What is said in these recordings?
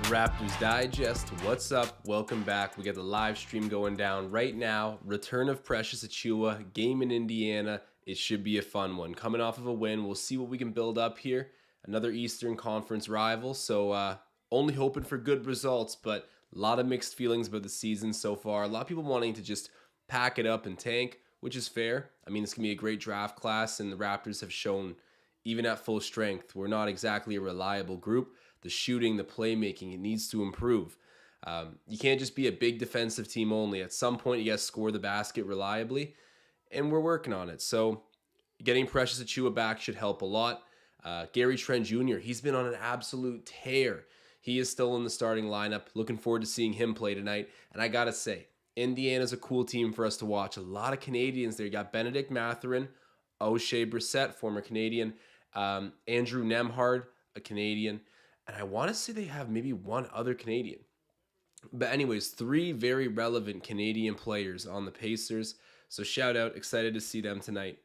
Raptors Digest, what's up? Welcome back. We got the live stream going down right now. Return of Precious Achiuwa, game in Indiana. It should be a fun one. Coming off of a win, we'll see what we can build up here. Another Eastern Conference rival, so only hoping for good results, but a lot of mixed feelings about the season so far. A lot of people wanting to just pack it up and tank, which is fair. I mean, it's going to be a great draft class, and the Raptors have shown, even at full strength, we're not exactly a reliable group. The shooting, the playmaking, it needs to improve. You can't just be a big defensive team only. At some point, you got to score the basket reliably, and we're working on it. So getting Precious Achiuwa back should help a lot. Gary Trent Jr., he's been on an absolute tear. He is still in the starting lineup. Looking forward to seeing him play tonight. And I got to say, Indiana's a cool team for us to watch. A lot of Canadians there. You got Benedict Mathurin, O'Shea Brissett, former Canadian, Andrew Nemhard, a Canadian, and I want to say they have maybe one other Canadian. But anyways, three very relevant Canadian players on the Pacers. So shout out, excited to see them tonight.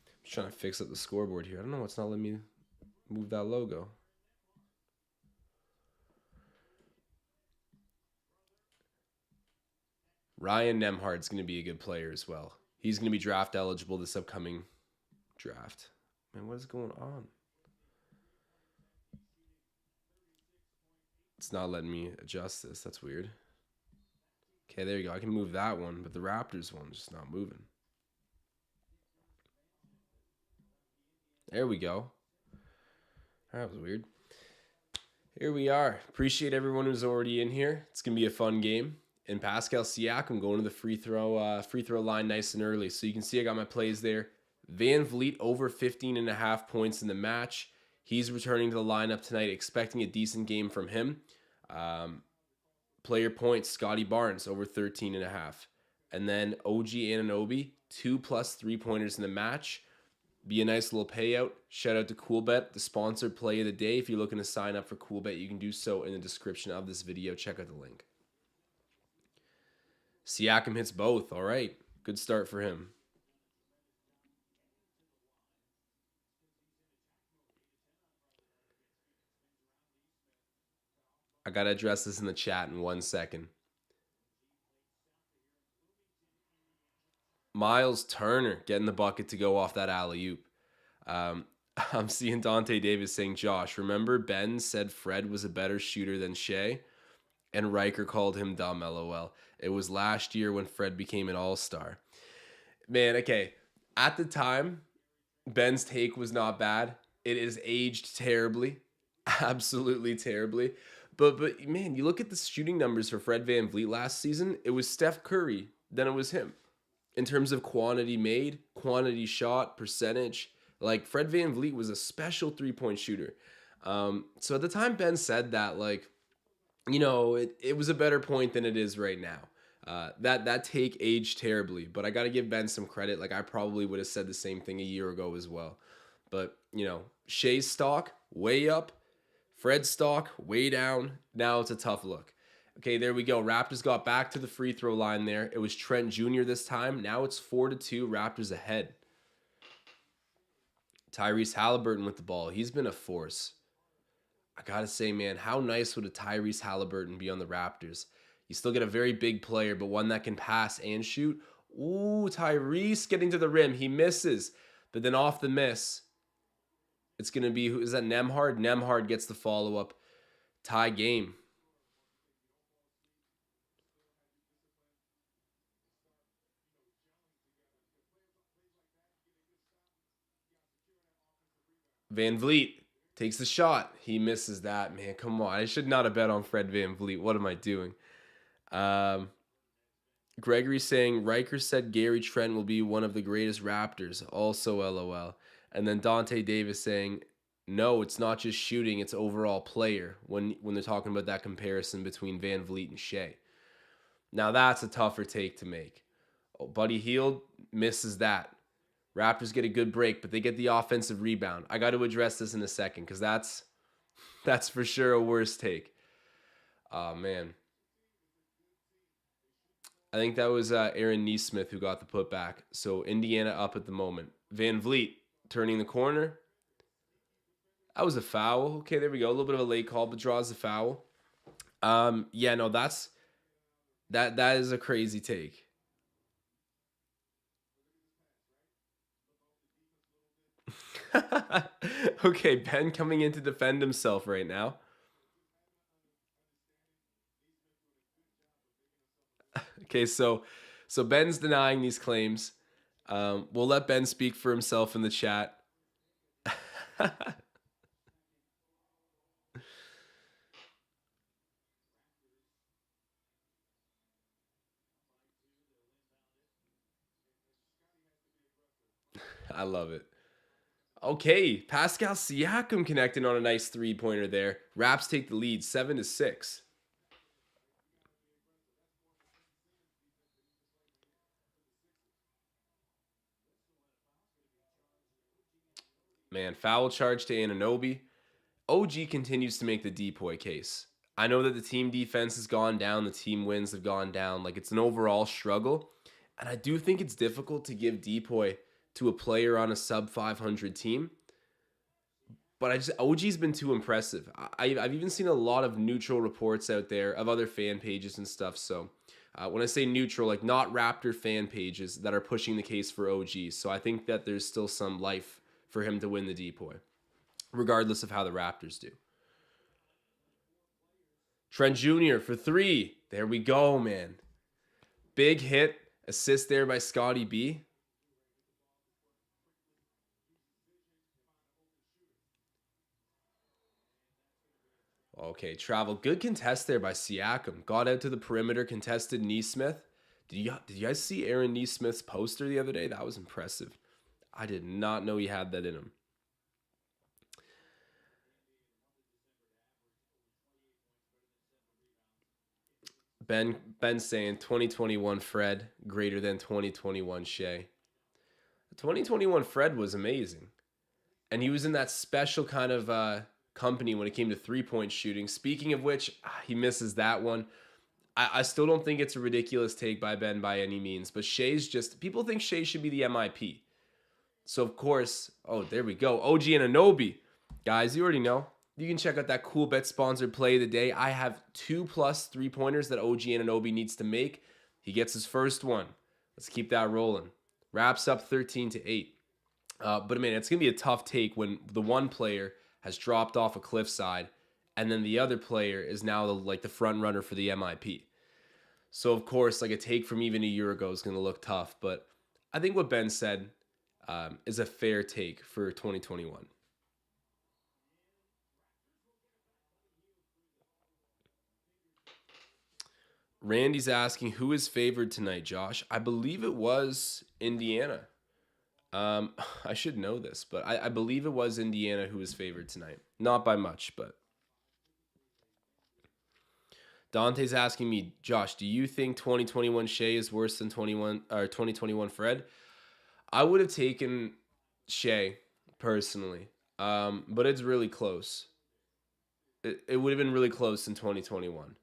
I'm just trying to fix up the scoreboard here. I don't know what's not letting me move that logo. Ryan Nemhard's going to be a good player as well. He's going to be draft eligible this upcoming draft. Man, what is going on? It's not letting me adjust this. That's weird. Okay, there you go. I can move that one, but the Raptors one's just not moving. There we go. That was weird. Here we are. Appreciate everyone who's already in here. It's going to be a fun game. And Pascal Siakam going to the free throw line nice and early. So you can see I got my plays there. Van Vliet over 15.5 points in the match. He's returning to the lineup tonight, expecting a decent game from him. Player points, Scotty Barnes over 13.5. And then OG Anunoby, 2+ 3-pointers in the match. Be a nice little payout. Shout out to CoolBet, the sponsored play of the day. If you're looking to sign up for CoolBet, you can do so in the description of this video. Check out the link. Siakam hits both. All right. Good start for him. I got to address this in the chat in 1 second. Miles Turner getting the bucket to go off that alley-oop. I'm seeing Dante Davis saying, Josh, remember Ben said Fred was a better shooter than Shea? And Riker called him dumb, LOL. It was last year when Fred became an all-star. Man, okay. At the time, Ben's take was not bad. It is aged terribly. Absolutely terribly. But man, you look at the shooting numbers for Fred VanVleet last season, it was Steph Curry, then it was him. In terms of quantity made, quantity shot, percentage, like Fred VanVleet was a special three-point shooter. So at the time Ben said that, like, you know, it was a better point than it is right now. That take aged terribly, but I got to give Ben some credit. Like, I probably would have said the same thing a year ago as well. But, you know, Shea's stock, way up. Fred's stock, way down. Now it's a tough look. Okay, there we go. Raptors got back to the free throw line there. It was Trent Jr. this time. Now it's 4-2. Raptors ahead. Tyrese Halliburton with the ball. He's been a force. I got to say, man, how nice would a Tyrese Halliburton be on the Raptors? You still get a very big player, but one that can pass and shoot. Ooh, Tyrese getting to the rim. He misses. But then off the miss, it's going to be, who is that, Nemhard? Nemhard gets the follow-up. Tie game. Van Vliet takes the shot. He misses that. Man, come on. I should not have bet on Fred Van Vliet. What am I doing? Gregory saying, Riker said Gary Trent will be one of the greatest Raptors. Also LOL. And then Dante Davis saying, no, it's not just shooting, it's overall player when they're talking about that comparison between Van Vliet and Shea. Now that's a tougher take to make. Oh, Buddy Hield misses that. Raptors get a good break, but they get the offensive rebound. I got to address this in a second because that's for sure a worse take. Oh, man. I think that was Aaron Neesmith who got the putback. So Indiana up at the moment. Van Vliet turning the corner. That was a foul. Okay, there we go. A little bit of a late call, but draws the foul. Yeah, no, that is a crazy take. Okay, Ben coming in to defend himself right now. Okay, so Ben's denying these claims. We'll let Ben speak for himself in the chat. I love it. Okay, Pascal Siakam connecting on a nice three-pointer there. Raps take the lead 7-6. Man, foul charge to Anunoby. OG continues to make the depoy case. I know that the team defense has gone down, the team wins have gone down. Like it's an overall struggle. And I do think it's difficult to give depoy to a player on a sub 500 team. But OG's been too impressive. I've even seen a lot of neutral reports out there of other fan pages and stuff. So when I say neutral, like not Raptor fan pages that are pushing the case for OG. So I think that there's still some life for him to win the depoy, regardless of how the Raptors do. Trent Jr. for three. There we go, man. Big hit. Assist there by Scotty B. Okay, travel. Good contest there by Siakam. Got out to the perimeter, contested Neesmith. Did you guys see Aaron Neesmith's poster the other day? That was impressive. I did not know he had that in him. Ben saying 2021 Fred greater than 2021 Shea. 2021 Fred was amazing. And he was in that special kind of company when it came to 3-point shooting. Speaking of which, he misses that one. I still don't think it's a ridiculous take by Ben by any means, but Shea's just people think Shea should be the MIP. So of course, oh there we go, OG Anunoby, guys, you already know. You can check out that cool bet sponsored play of the day. I have 2+ 3-pointers that OG Anunoby needs to make. He gets his first one. Let's keep that rolling. Wraps up 13-8. But man, it's gonna be a tough take when the one player has dropped off a cliffside, and then the other player is now the front runner for the MIP. So of course, like a take from even a year ago is gonna look tough. But I think what Ben said is a fair take for 2021. Randy's asking who is favored tonight, Josh. I believe it was Indiana. I should know this, but I believe it was Indiana who was favored tonight. Not by much, but Dante's asking me, Josh, do you think 2021 Shea is worse than 2021 Fred? I would have taken Shea personally, but it's really close. It would have been really close in 2021.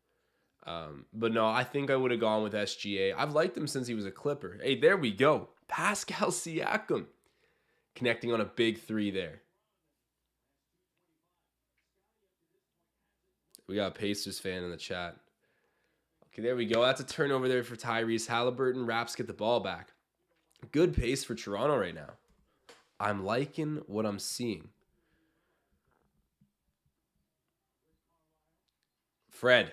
But no, I think I would have gone with SGA. I've liked him since he was a Clipper. Hey, there we go. Pascal Siakam connecting on a big three there. We got a Pacers fan in the chat. Okay, there we go. That's a turnover there for Tyrese Halliburton. Raps get the ball back. Good pace for Toronto right now. I'm liking what I'm seeing. Fred.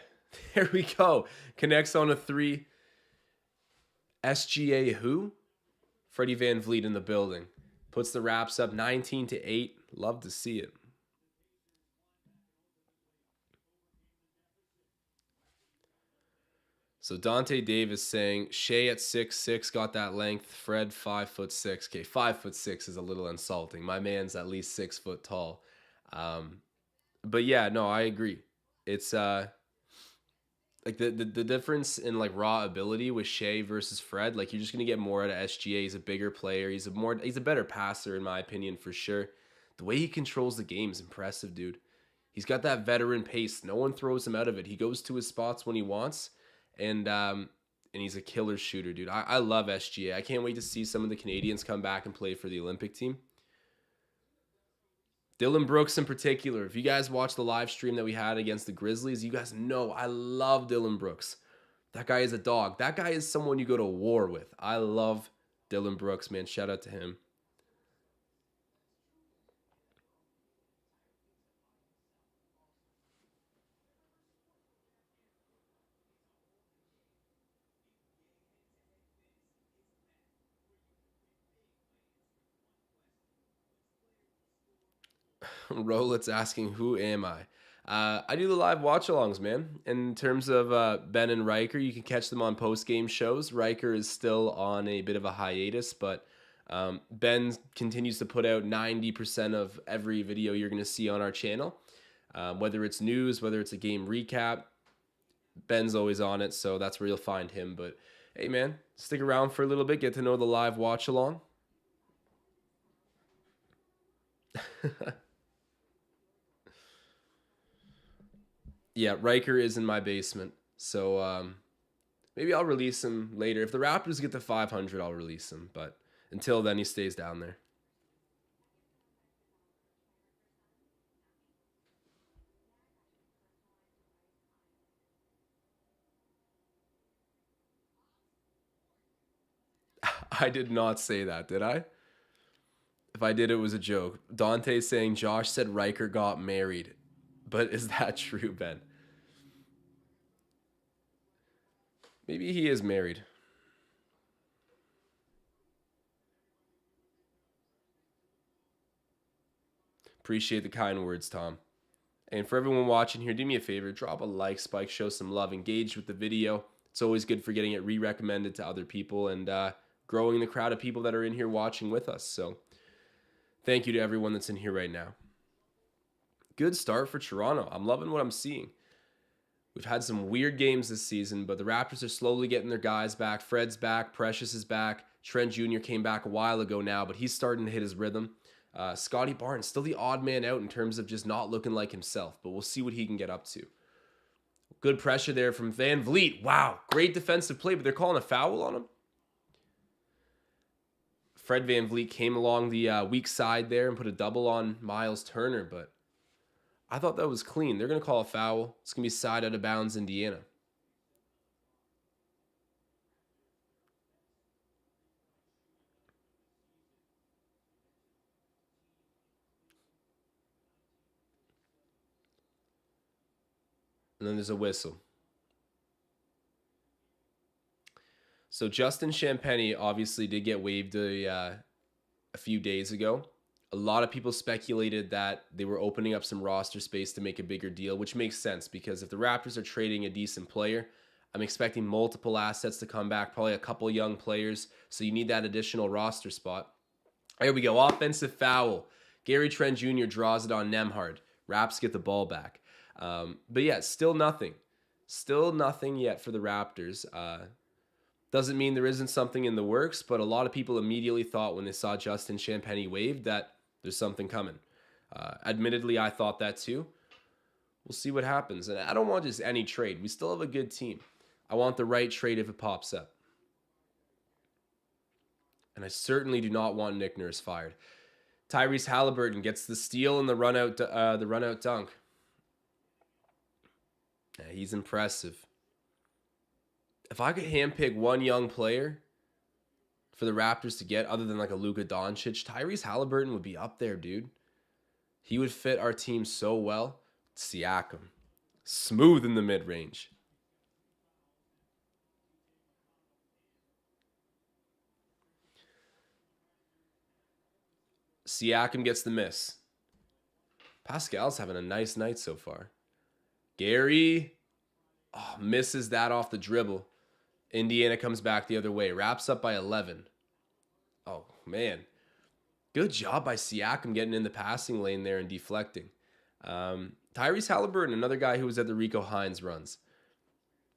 There we go. Connects on a three. SGA who? Freddie Van Vliet in the building. Puts the Raps up 19-8. Love to see it. So Dante Davis saying Shea at 6'6" got that length. Fred 5'6". Okay, 5'6" is a little insulting. My man's at least 6 foot tall. But yeah, no, I agree. It's like the difference in like raw ability with Shea versus Fred. Like you're just gonna get more out of SGA. He's a bigger player. He's a better passer in my opinion for sure. The way he controls the game is impressive, dude. He's got that veteran pace. No one throws him out of it. He goes to his spots when he wants, and and he's a killer shooter, dude. I love SGA. I can't wait to see some of the Canadians come back and play for the Olympic team. Dylan Brooks in particular. If you guys watched the live stream that we had against the Grizzlies, you guys know I love Dylan Brooks. That guy is a dog. That guy is someone you go to war with. I love Dylan Brooks, man. Shout out to him. Rolet's asking, who am I? I do the live watch-alongs, man. In terms of Ben and Riker, you can catch them on post-game shows. Riker is still on a bit of a hiatus, but Ben continues to put out 90% of every video you're going to see on our channel. Whether it's news, whether it's a game recap, Ben's always on it, so that's where you'll find him. But hey, man, stick around for a little bit, get to know the live watch-along. Yeah, Riker is in my basement. So maybe I'll release him later. If the Raptors get to 500, I'll release him. But until then, he stays down there. I did not say that, did I? If I did, it was a joke. Dante saying Josh said Riker got married. But is that true, Ben? Maybe he is married. Appreciate the kind words, Tom. And for everyone watching here, do me a favor, drop a like, Spike, show some love, engage with the video. It's always good for getting it re-recommended to other people and growing the crowd of people that are in here watching with us. So thank you to everyone that's in here right now. Good start for Toronto. I'm loving what I'm seeing. We've had some weird games this season, but the Raptors are slowly getting their guys back. Fred's back. Precious is back. Trent Jr. came back a while ago now, but he's starting to hit his rhythm. Scotty Barnes, still the odd man out in terms of just not looking like himself, but we'll see what he can get up to. Good pressure there from Van Vliet. Wow, great defensive play, but they're calling a foul on him. Fred Van Vliet came along the weak side there and put a double on Miles Turner, but I thought that was clean. They're going to call a foul. It's going to be side out of bounds, Indiana. And then there's a whistle. So Justin Champagnie obviously did get waived a few days ago. A lot of people speculated that they were opening up some roster space to make a bigger deal, which makes sense because if the Raptors are trading a decent player, I'm expecting multiple assets to come back, probably a couple young players, so you need that additional roster spot. There we go, offensive foul. Gary Trent Jr. draws it on Nembhard. Raps get the ball back. But yeah, still nothing. Still nothing yet for the Raptors. Doesn't mean there isn't something in the works, but a lot of people immediately thought when they saw Justin Champagnie waived that there's something coming. Admittedly, I thought that too. We'll see what happens. And I don't want just any trade. We still have a good team. I want the right trade if it pops up. And I certainly do not want Nick Nurse fired. Tyrese Halliburton gets the steal and the run out dunk. Yeah, he's impressive. If I could handpick one young player for the Raptors to get, other than like a Luka Doncic, Tyrese Halliburton would be up there, dude. He would fit our team so well. Siakam, smooth in the mid-range. Siakam gets the miss. Pascal's having a nice night so far. Gary misses that off the dribble. Indiana comes back the other way. Wraps up by 11. Oh, man. Good job by Siakam getting in the passing lane there and deflecting. Tyrese Halliburton, another guy who was at the Rico Hines runs.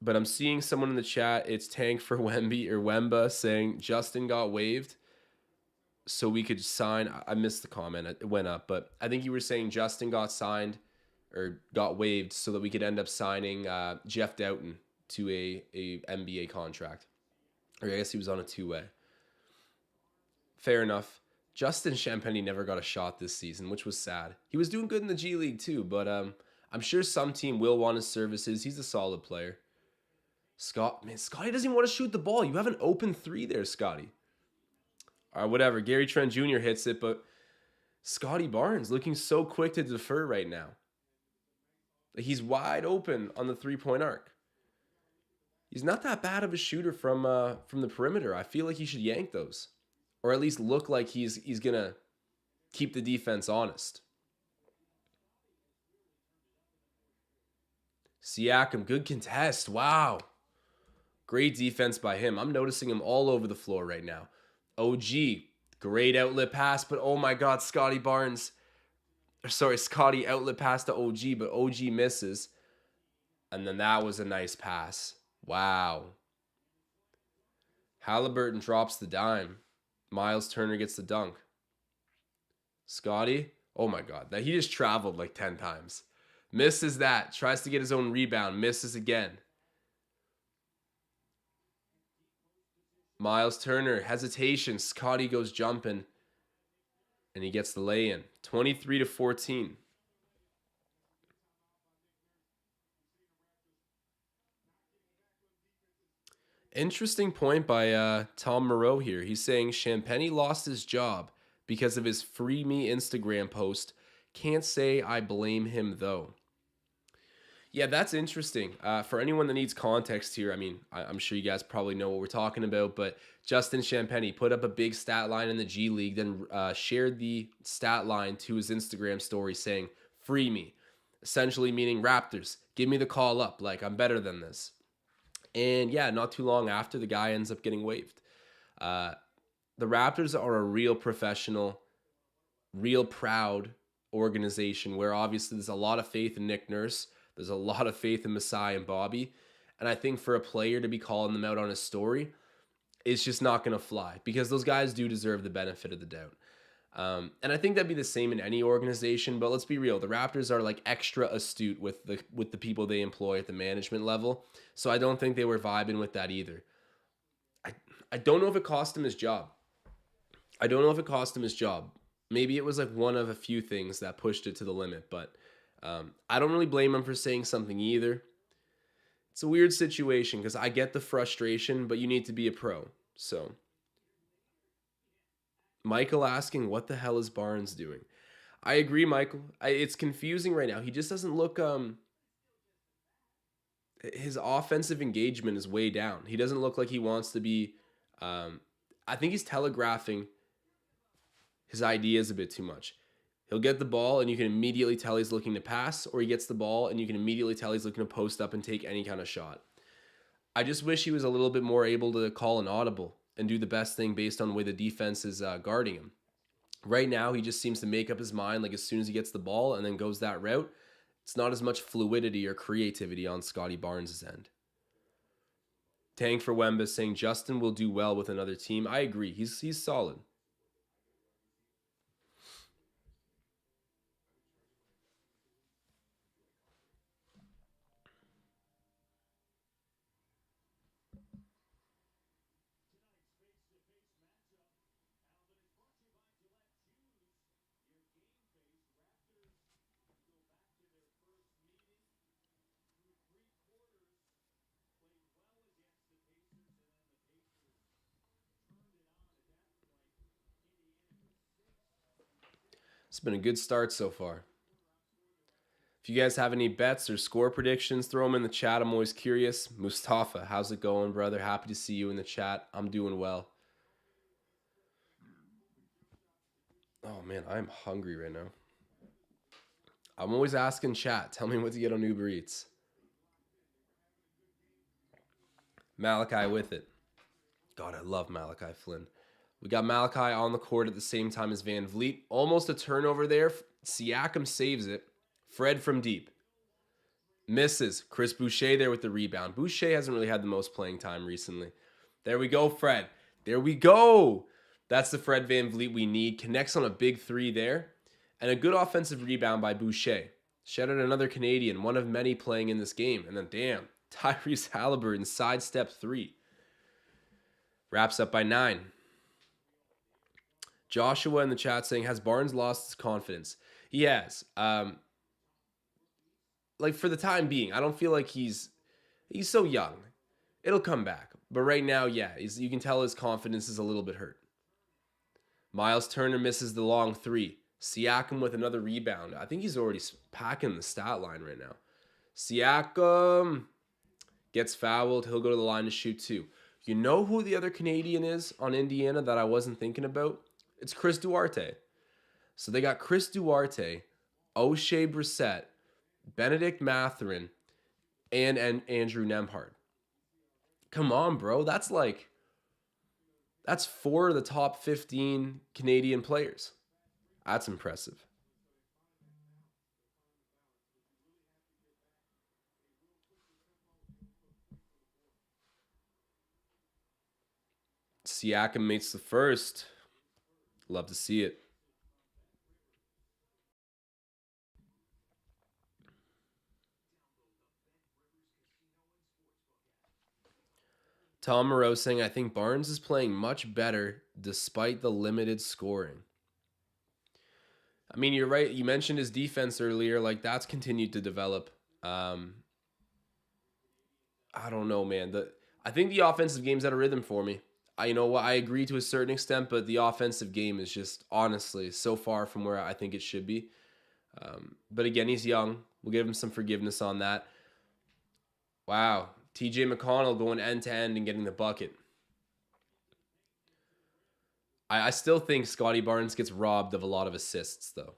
But I'm seeing someone in the chat, it's Tank for Wemba saying Justin got waived so we could sign. I missed the comment. It went up. But I think you were saying Justin got signed or got waived so that we could end up signing Jeff Doughton to a NBA contract. Or I guess he was on a two-way. Fair enough. Justin Champagny never got a shot this season, which was sad. He was doing good in the G League too, but I'm sure some team will want his services. He's a solid player. Scotty doesn't even want to shoot the ball. You have an open three there, Scotty. All right, whatever. Gary Trent Jr. hits it, but Scotty Barnes looking so quick to defer right now. He's wide open on the three-point arc. He's not that bad of a shooter from the perimeter. I feel like he should yank those, or at least look like he's gonna keep the defense honest. Siakam, good contest. Wow. Great defense by him. I'm noticing him all over the floor right now. OG, great outlet pass, but oh my God, Scotty outlet pass to OG, but OG misses. And then that was a nice pass. Wow. Halliburton drops the dime. Miles Turner gets the dunk. Scotty, oh my God, he just traveled like 10 times. Misses that, tries to get his own rebound, misses again. Miles Turner, hesitation. Scotty goes jumping. And he gets the lay-in. 23-14. Interesting point by Tom Moreau here. He's saying Champagny lost his job because of his Free Me Instagram post. Can't say I blame him, though. Yeah, that's interesting. For anyone that needs context here, I mean, I'm sure you guys probably know what we're talking about, but Justin Champagny put up a big stat line in the G League, then shared the stat line to his Instagram story saying, free me, essentially meaning Raptors, give me the call up, like I'm better than this. And yeah, not too long after, the guy ends up getting waived. The Raptors are a real professional, real proud organization where obviously there's a lot of faith in Nick Nurse. There's a lot of faith in Masai and Bobby. And I think for a player to be calling them out on his story, it's just not going to fly because those guys do deserve the benefit of the doubt. And I think that'd be the same in any organization, but let's be real. The Raptors are like extra astute with the people they employ at the management level. So I don't think they were vibing with that either. I don't know if it cost him his job. Maybe it was like one of a few things that pushed it to the limit, but I don't really blame him for saying something either. It's a weird situation because I get the frustration, but you need to be a pro. So, Michael asking, what the hell is Barnes doing? I agree, Michael. It's confusing right now. He just doesn't look... his offensive engagement is way down. He doesn't look like he wants to be... I think he's telegraphing his ideas a bit too much. He'll get the ball and you can immediately tell he's looking to pass, or he gets the ball and you can immediately tell he's looking to post up and take any kind of shot. I just wish he was a little bit more able to call an audible and do the best thing based on the way the defense is guarding him. Right now, he just seems to make up his mind like as soon as he gets the ball and then goes that route. It's not as much fluidity or creativity on Scotty Barnes' end. Tank for Wemba saying Justin will do well with another team. I agree. He's solid. It's been a good start so far. If you guys have any bets or score predictions, throw them in the chat. I'm always curious. Mustafa, how's it going, brother? Happy to see you in the chat. I'm doing well. Oh, man, I'm hungry right now. I'm always asking chat. Tell me what to get on Uber Eats. Malachi with it. God, I love Malachi Flynn. We got Malachi on the court at the same time as Van Vliet. Almost a turnover there. Siakam saves it. Fred from deep. Misses. Chris Boucher there with the rebound. Boucher hasn't really had the most playing time recently. There we go, Fred. There we go. That's the Fred Van Vliet we need. Connects on a big three there. And a good offensive rebound by Boucher. Shout out another Canadian, one of many playing in this game. And then, damn, Tyrese Halliburton, sidestep 3. Wraps up by 9. Joshua in the chat saying, has Barnes lost his confidence? He has. Like for the time being, I don't feel like he's so young. It'll come back. But right now, yeah, you can tell his confidence is a little bit hurt. Miles Turner misses the long 3. Siakam with another rebound. I think he's already packing the stat line right now. Siakam gets fouled. He'll go to the line to shoot 2. You know who the other Canadian is on Indiana that I wasn't thinking about? It's Chris Duarte. So they got Chris Duarte, O'Shea Brissett, Benedict Mathurin, and Andrew Nembhard. Come on, bro. That's 4 of the top 15 Canadian players. That's impressive. Siakam makes the first. Love to see it. Tom Moreau saying, I think Barnes is playing much better despite the limited scoring. I mean, you're right. You mentioned his defense earlier. Like, that's continued to develop. I don't know, man. I think the offensive game's at a rhythm for me. I agree to a certain extent, but the offensive game is just, honestly, so far from where I think it should be. But again, he's young. We'll give him some forgiveness on that. Wow. TJ McConnell going end-to-end and getting the bucket. I still think Scotty Barnes gets robbed of a lot of assists, though.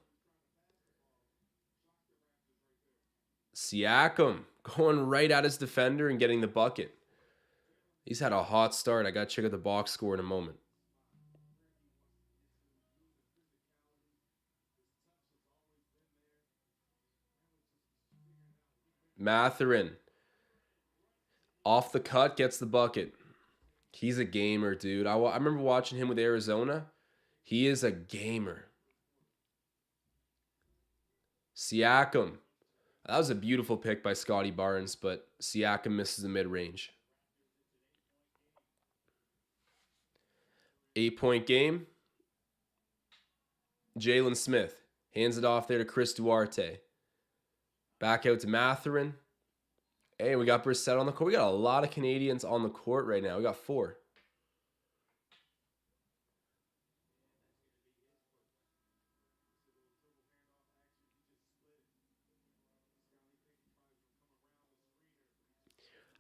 Siakam going right at his defender and getting the bucket. He's had a hot start. I got to check out the box score in a moment. Mathurin. Off the cut, gets the bucket. He's a gamer, dude. I remember watching him with Arizona. He is a gamer. Siakam. That was a beautiful pick by Scotty Barnes, but Siakam misses the mid-range. 8-point game. Jalen Smith hands it off there to Chris Duarte. Back out to Mathurin. Hey, we got Brissett on the court. We got a lot of Canadians on the court right now. We got 4.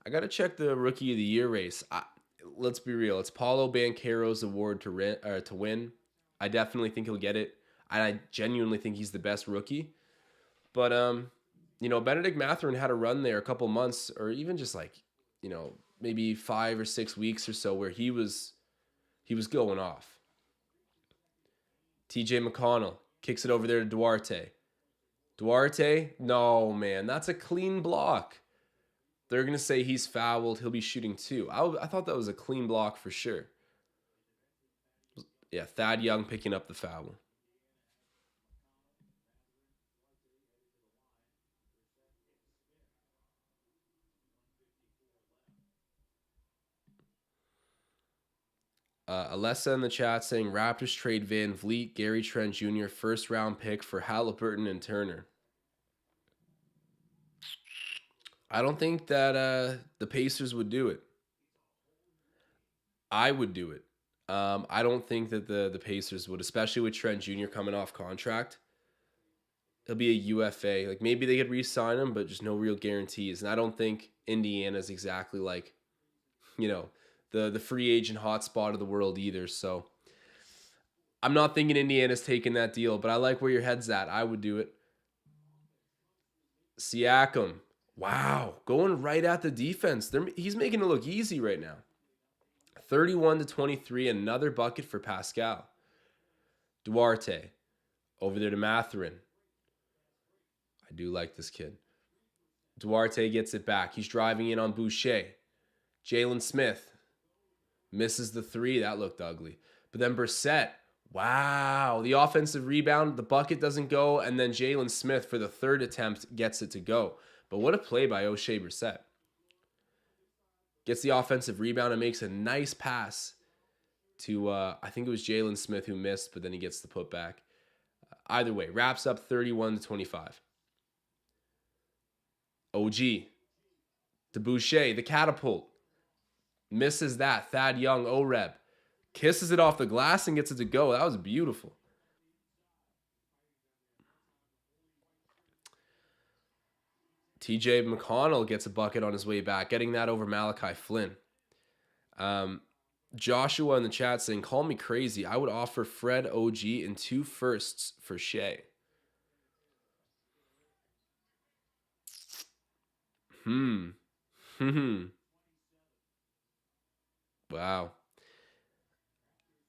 I got to check the Rookie of the Year race. Let's be real. It's Paulo Banchero's award to win. I definitely think he'll get it. I genuinely think he's the best rookie. But, Benedict Mathurin had a run there a couple months, or even just maybe 5 or 6 weeks or so, where he was going off. TJ McConnell kicks it over there to Duarte. Duarte, no, man, that's a clean block. They're going to say he's fouled. He'll be shooting 2. I thought that was a clean block for sure. Yeah, Thad Young picking up the foul. Alessa in the chat saying Raptors trade Van Vliet, Gary Trent Jr. first round pick for Halliburton and Turner. I don't think that the Pacers would do it. I would do it. I don't think that the Pacers would, especially with Trent Jr. coming off contract. He'll be a UFA. Like maybe they could re-sign him, but just no real guarantees. And I don't think Indiana's exactly like, the free agent hotspot of the world either. So I'm not thinking Indiana's taking that deal, but I like where your head's at. I would do it. Siakam. Wow. Going right at the defense. He's making it look easy right now. 31-23. Another bucket for Pascal. Duarte. Over there to Mathurin. I do like this kid. Duarte gets it back. He's driving in on Boucher. Jalen Smith misses the 3. That looked ugly. But then Brissett. Wow. The offensive rebound. The bucket doesn't go. And then Jalen Smith for the 3rd attempt gets it to go. But what a play by O'Shea Brissett. Gets the offensive rebound and makes a nice pass to, I think it was Jalen Smith who missed, but then he gets the putback. Either way, wraps up 31-25. OG. To Boucher, the catapult. Misses that. Thad Young, OREB. Kisses it off the glass and gets it to go. That was beautiful. TJ McConnell gets a bucket on his way back, getting that over Malachi Flynn. Joshua in the chat saying, call me crazy. I would offer Fred, OG, and 2 firsts for Shea. Wow.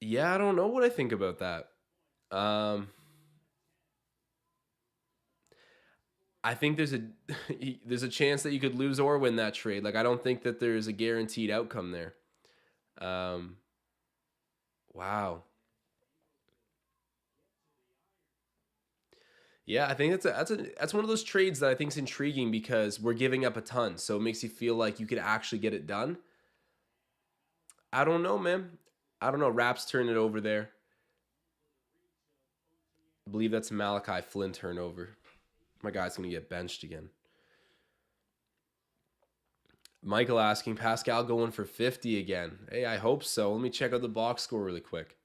Yeah, I don't know what I think about that. I think there's a chance that you could lose or win that trade. Like, I don't think that there's a guaranteed outcome there. Wow. Yeah, I think that's one of those trades that I think is intriguing because we're giving up a ton, so it makes you feel like you could actually get it done. I don't know, man. I don't know. Raps turn it over there. I believe that's Malachi Flynn turnover. My guy's gonna get benched again. Michael asking, Pascal going for 50 again. Hey, I hope so. Let me check out the box score really quick.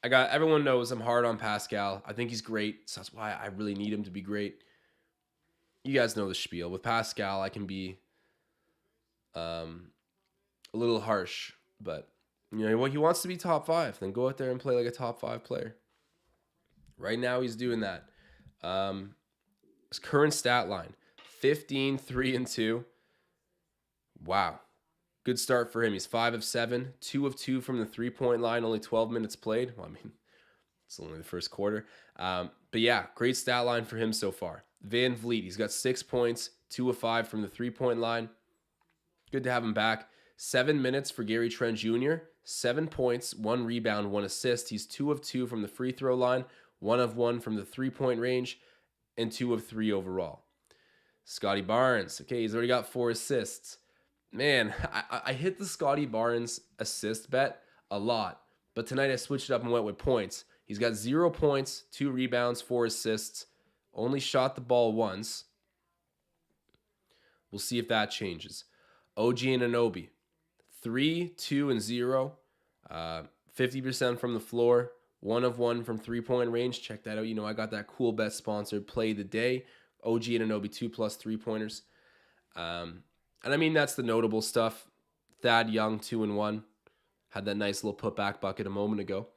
Everyone knows I'm hard on Pascal. I think he's great, so that's why I really need him to be great. You guys know the spiel. With Pascal, I can be a little harsh, but you know what? He wants to be top 5. Then go out there and play like a top 5 player. Right now, he's doing that. His current stat line: 15, 3 and 2. Wow. Good start for him. He's 5 of 7, 2 of 2 from the 3-point line, only 12 minutes played. Well, I mean, it's only the first quarter. But yeah, great stat line for him so far. Van Vliet, he's got 6 points, 2 of 5 from the 3-point line. Good to have him back. 7 minutes for Gary Trent Jr., 7 points, 1 rebound, 1 assist. He's 2 of 2 from the free throw line, 1 of 1 from the 3-point range, and 2 of 3 overall. Scotty Barnes, okay, he's already got 4 assists. Man, I hit the Scotty Barnes assist bet a lot, but tonight I switched it up and went with points. He's got 0 points, 2 rebounds, 4 assists, only shot the ball once. We'll see if that changes. OG Anunoby, 3, 2, and 0, 50% from the floor, 1 of 1 from 3-point range. Check that out. You know, I got that cool bet sponsored play the day. OG Anunoby, 2+ 3-pointers. And I mean, that's the notable stuff. Thad Young, 2 and 1. Had that nice little putback bucket a moment ago.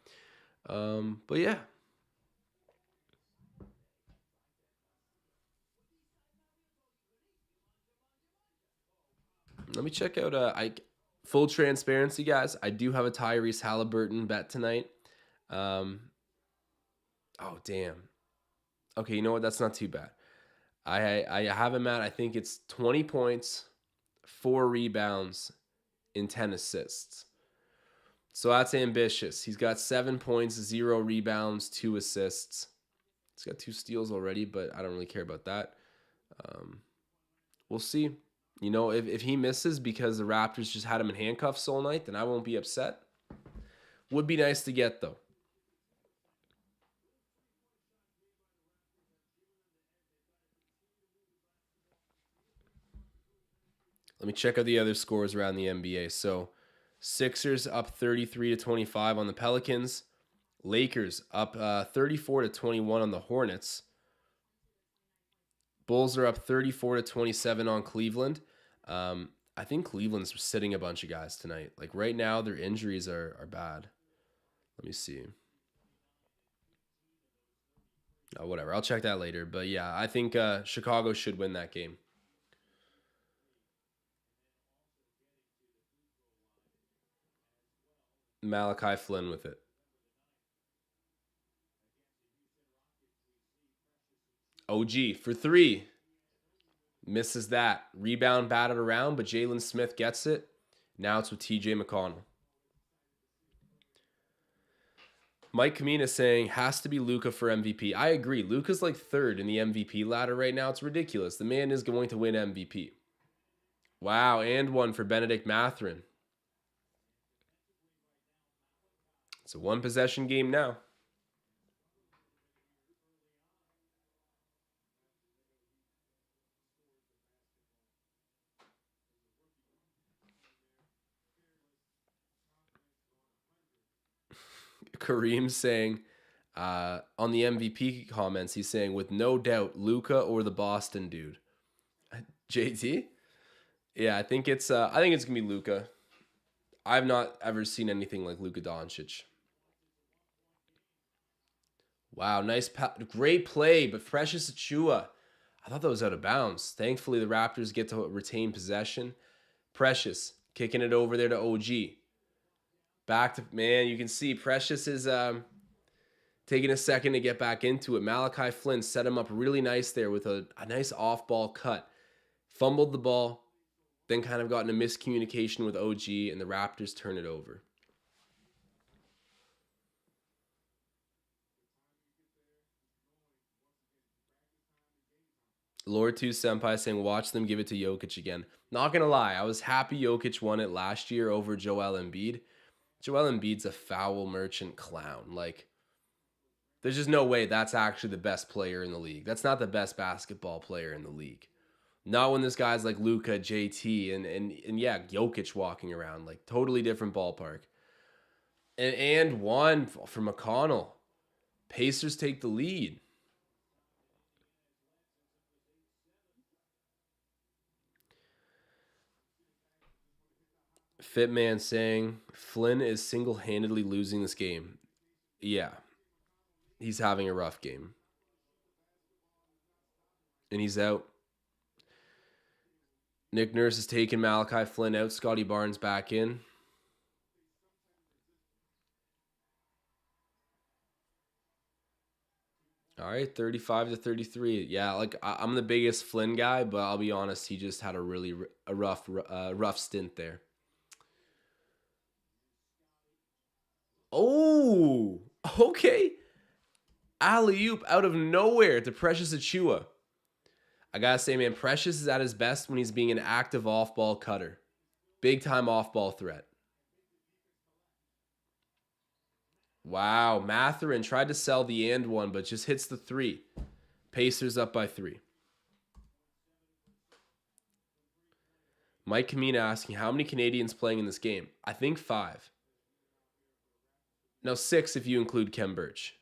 But yeah. Let me check out, full transparency, guys. I do have a Tyrese Halliburton bet tonight. Oh, damn. Okay, you know what? That's not too bad. I have him at, I think it's 20 points, 4 rebounds, and 10 assists. So that's ambitious. He's got 7 points, 0 rebounds, 2 assists. He's got 2 steals already, but I don't really care about that. We'll see. You know, if he misses because the Raptors just had him in handcuffs all night, then I won't be upset. Would be nice to get, though. Let me check out the other scores around the NBA. So, Sixers up 33-25 on the Pelicans. Lakers up 34-21 on the Hornets. Bulls are up 34-27 on Cleveland. I think Cleveland's sitting a bunch of guys tonight. Like right now, their injuries are bad. Let me see. Oh, whatever. I'll check that later. But yeah, I think Chicago should win that game. Malachi Flynn with it. OG for 3. Misses that. Rebound batted around, but Jalen Smith gets it. Now it's with TJ McConnell. Mike Kamina saying, has to be Luka for MVP. I agree. Luka's like 3rd in the MVP ladder right now. It's ridiculous. The man is going to win MVP. Wow, and one for Benedict Mathurin. It's a one possession game now. Kareem's saying on the MVP comments, he's saying with no doubt Luka or the Boston dude. JT? Yeah, I think it's gonna be Luka. I've not ever seen anything like Luka Doncic. Wow, great play, but Precious Achua. I thought that was out of bounds. Thankfully, the Raptors get to retain possession. Precious kicking it over there to OG. Back to man, you can see Precious is taking a second to get back into it. Malachi Flynn set him up really nice there with a nice off-ball cut. Fumbled the ball, then kind of got in a miscommunication with OG, and the Raptors turn it over. Lord 2 Senpai saying, watch them give it to Jokic again. Not going to lie, I was happy Jokic won it last year over Joel Embiid. Joel Embiid's a foul merchant clown. Like, there's just no way that's actually the best player in the league. That's not the best basketball player in the league. Not when this guy's like Luka, JT, and yeah, Jokic walking around. Like, totally different ballpark. And one for McConnell. Pacers take the lead. Fitman saying Flynn is single-handedly losing this game. Yeah. He's having a rough game. And he's out. Nick Nurse has taken Malachi Flynn out. Scotty Barnes back in. All right, 35-33. Yeah, like I'm the biggest Flynn guy, but I'll be honest, he just had a rough stint there. Oh, okay. Alley-oop out of nowhere to Precious Achua. I gotta say, man, Precious is at his best when he's being an active off-ball cutter. Big-time off-ball threat. Wow, Mathurin tried to sell the and one, but just hits the three. Pacers up by 3. Mike Kamina asking, how many Canadians playing in this game? I think 5. No, 6 if you include Kem Birch.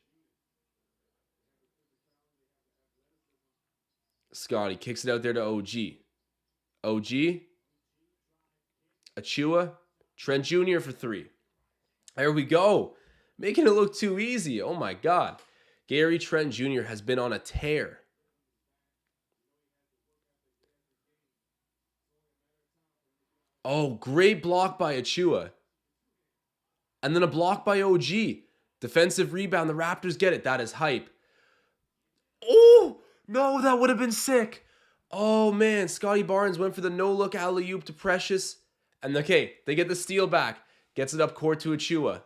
Scotty kicks it out there to OG. OG. Achua. Trent Jr. for 3. There we go. Making it look too easy. Oh my God. Gary Trent Jr. has been on a tear. Oh, great block by Achua. And then a block by OG. Defensive rebound. The Raptors get it. That is hype. Oh, no, that would have been sick. Oh, man. Scotty Barnes went for the no-look alley-oop to Precious. And okay, they get the steal back. Gets it up court to Achua.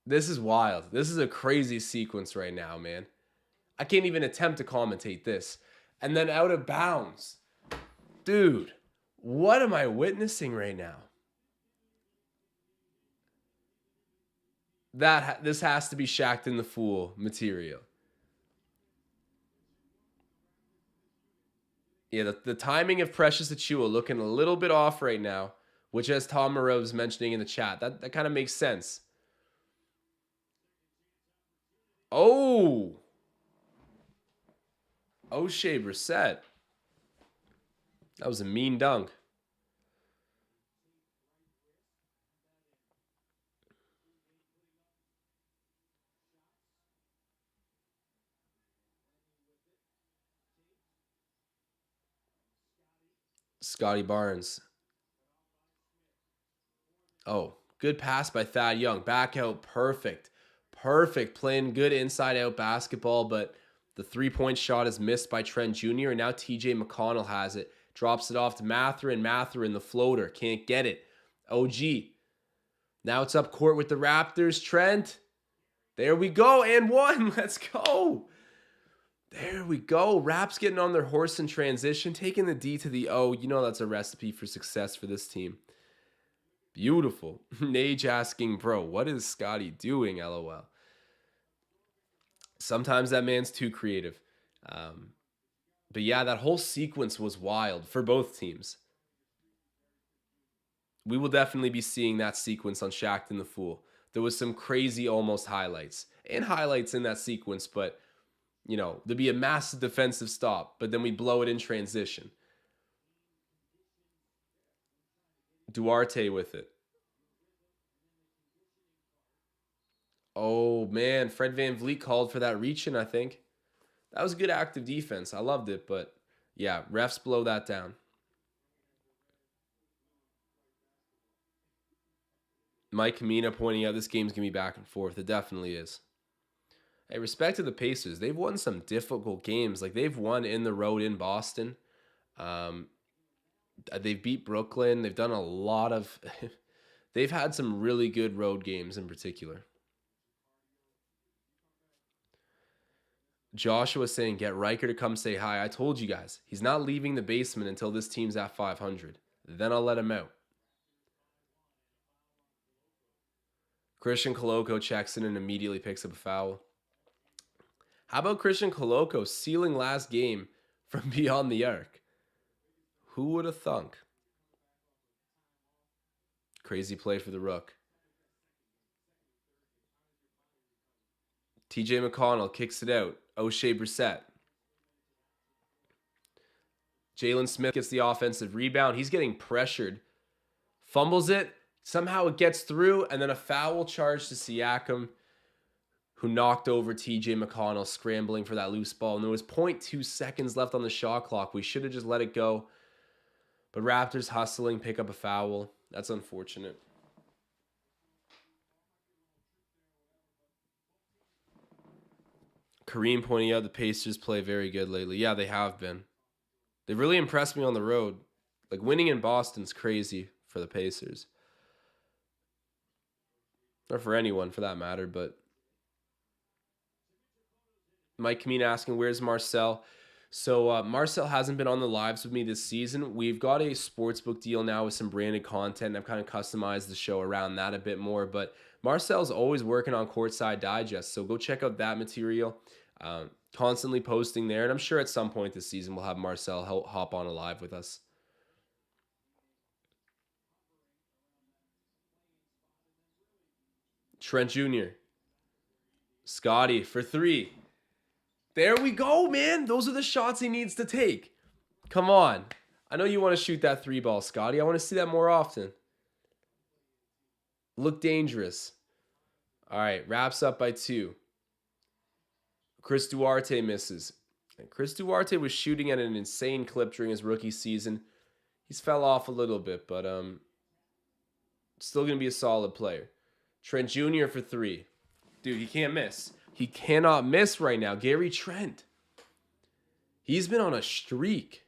This is wild. This is a crazy sequence right now, man. I can't even attempt to commentate this. And then out of bounds. Dude, what am I witnessing right now? This has to be Shaqtin' the Fool material. Yeah, the timing of Precious Achua looking a little bit off right now, which as Tom Moreau was mentioning in the chat, that kind of makes sense. Oh! O'Shea Brissett. That was a mean dunk. Scotty Barnes. Oh, good pass by Thad Young. Back out, perfect. Perfect. Playing good inside-out basketball, but the three-point shot is missed by Trent Jr., and now TJ McConnell has it. Drops it off to Mathurin. Mathurin, the floater. Can't get it. OG. Now it's up court with the Raptors. Trent. There we go. And one. Let's go. There we go. Raps getting on their horse in transition, taking the D to the O. You know that's a recipe for success for this team. Beautiful. Nage asking, bro, what is Scotty doing? LOL. Sometimes that man's too creative. Um, but yeah, that whole sequence was wild for both teams. We will definitely be seeing that sequence on Shaqtin' the Fool. There was some crazy almost highlights and highlights in that sequence, but there'd be a massive defensive stop, but then we blow it in transition. Duarte with it. Oh man, Fred Van Vliet called for that reach in, I think. That was good active defense. I loved it, but yeah, refs blow that down. Mike Kamina pointing out this game's going to be back and forth. It definitely is. Hey, respect to the Pacers. They've won some difficult games. Like they've won in the road in Boston. Um, they've beat Brooklyn. They've done a lot of. They've had some really good road games in particular. Joshua saying, get Riker to come say hi. I told you guys, he's not leaving the basement until this team's at 500. Then I'll let him out. Christian Coloco checks in and immediately picks up a foul. How about Christian Coloco sealing last game from beyond the arc? Who would have thunk? Crazy play for the Rook. TJ McConnell kicks it out. O'Shea Brissett. Jalen Smith gets the offensive rebound. He's getting pressured. Fumbles it. Somehow it gets through, and then a foul charge to Siakam, who knocked over TJ McConnell, scrambling for that loose ball. And there was 0.2 seconds left on the shot clock. We should have just let it go. But Raptors hustling, pick up a foul. That's unfortunate. Kareem pointing out the Pacers play very good lately. Yeah, they have been. They've really impressed me on the road. Like winning in Boston's crazy for the Pacers. Or for anyone for that matter, but Mike Kameen asking, where's Marcel? So Marcel hasn't been on the lives with me this season. We've got a sportsbook deal now with some branded content. I've kind of customized the show around that a bit more. But Marcel's always working on Courtside Digest, so go check out that material. Constantly posting there, and I'm sure at some point this season we'll have Marcel hop on a live with us. Trent Jr. Scotty for three. There we go, man. Those are the shots he needs to take. Come on. I know you want to shoot that three ball, Scotty. I want to see that more often. Look dangerous. All right, wraps up by 2. Chris Duarte misses. And Chris Duarte was shooting at an insane clip during his rookie season. He's fell off a little bit, but still going to be a solid player. Trent Jr. for 3. Dude, he can't miss. He cannot miss right now. Gary Trent. He's been on a streak.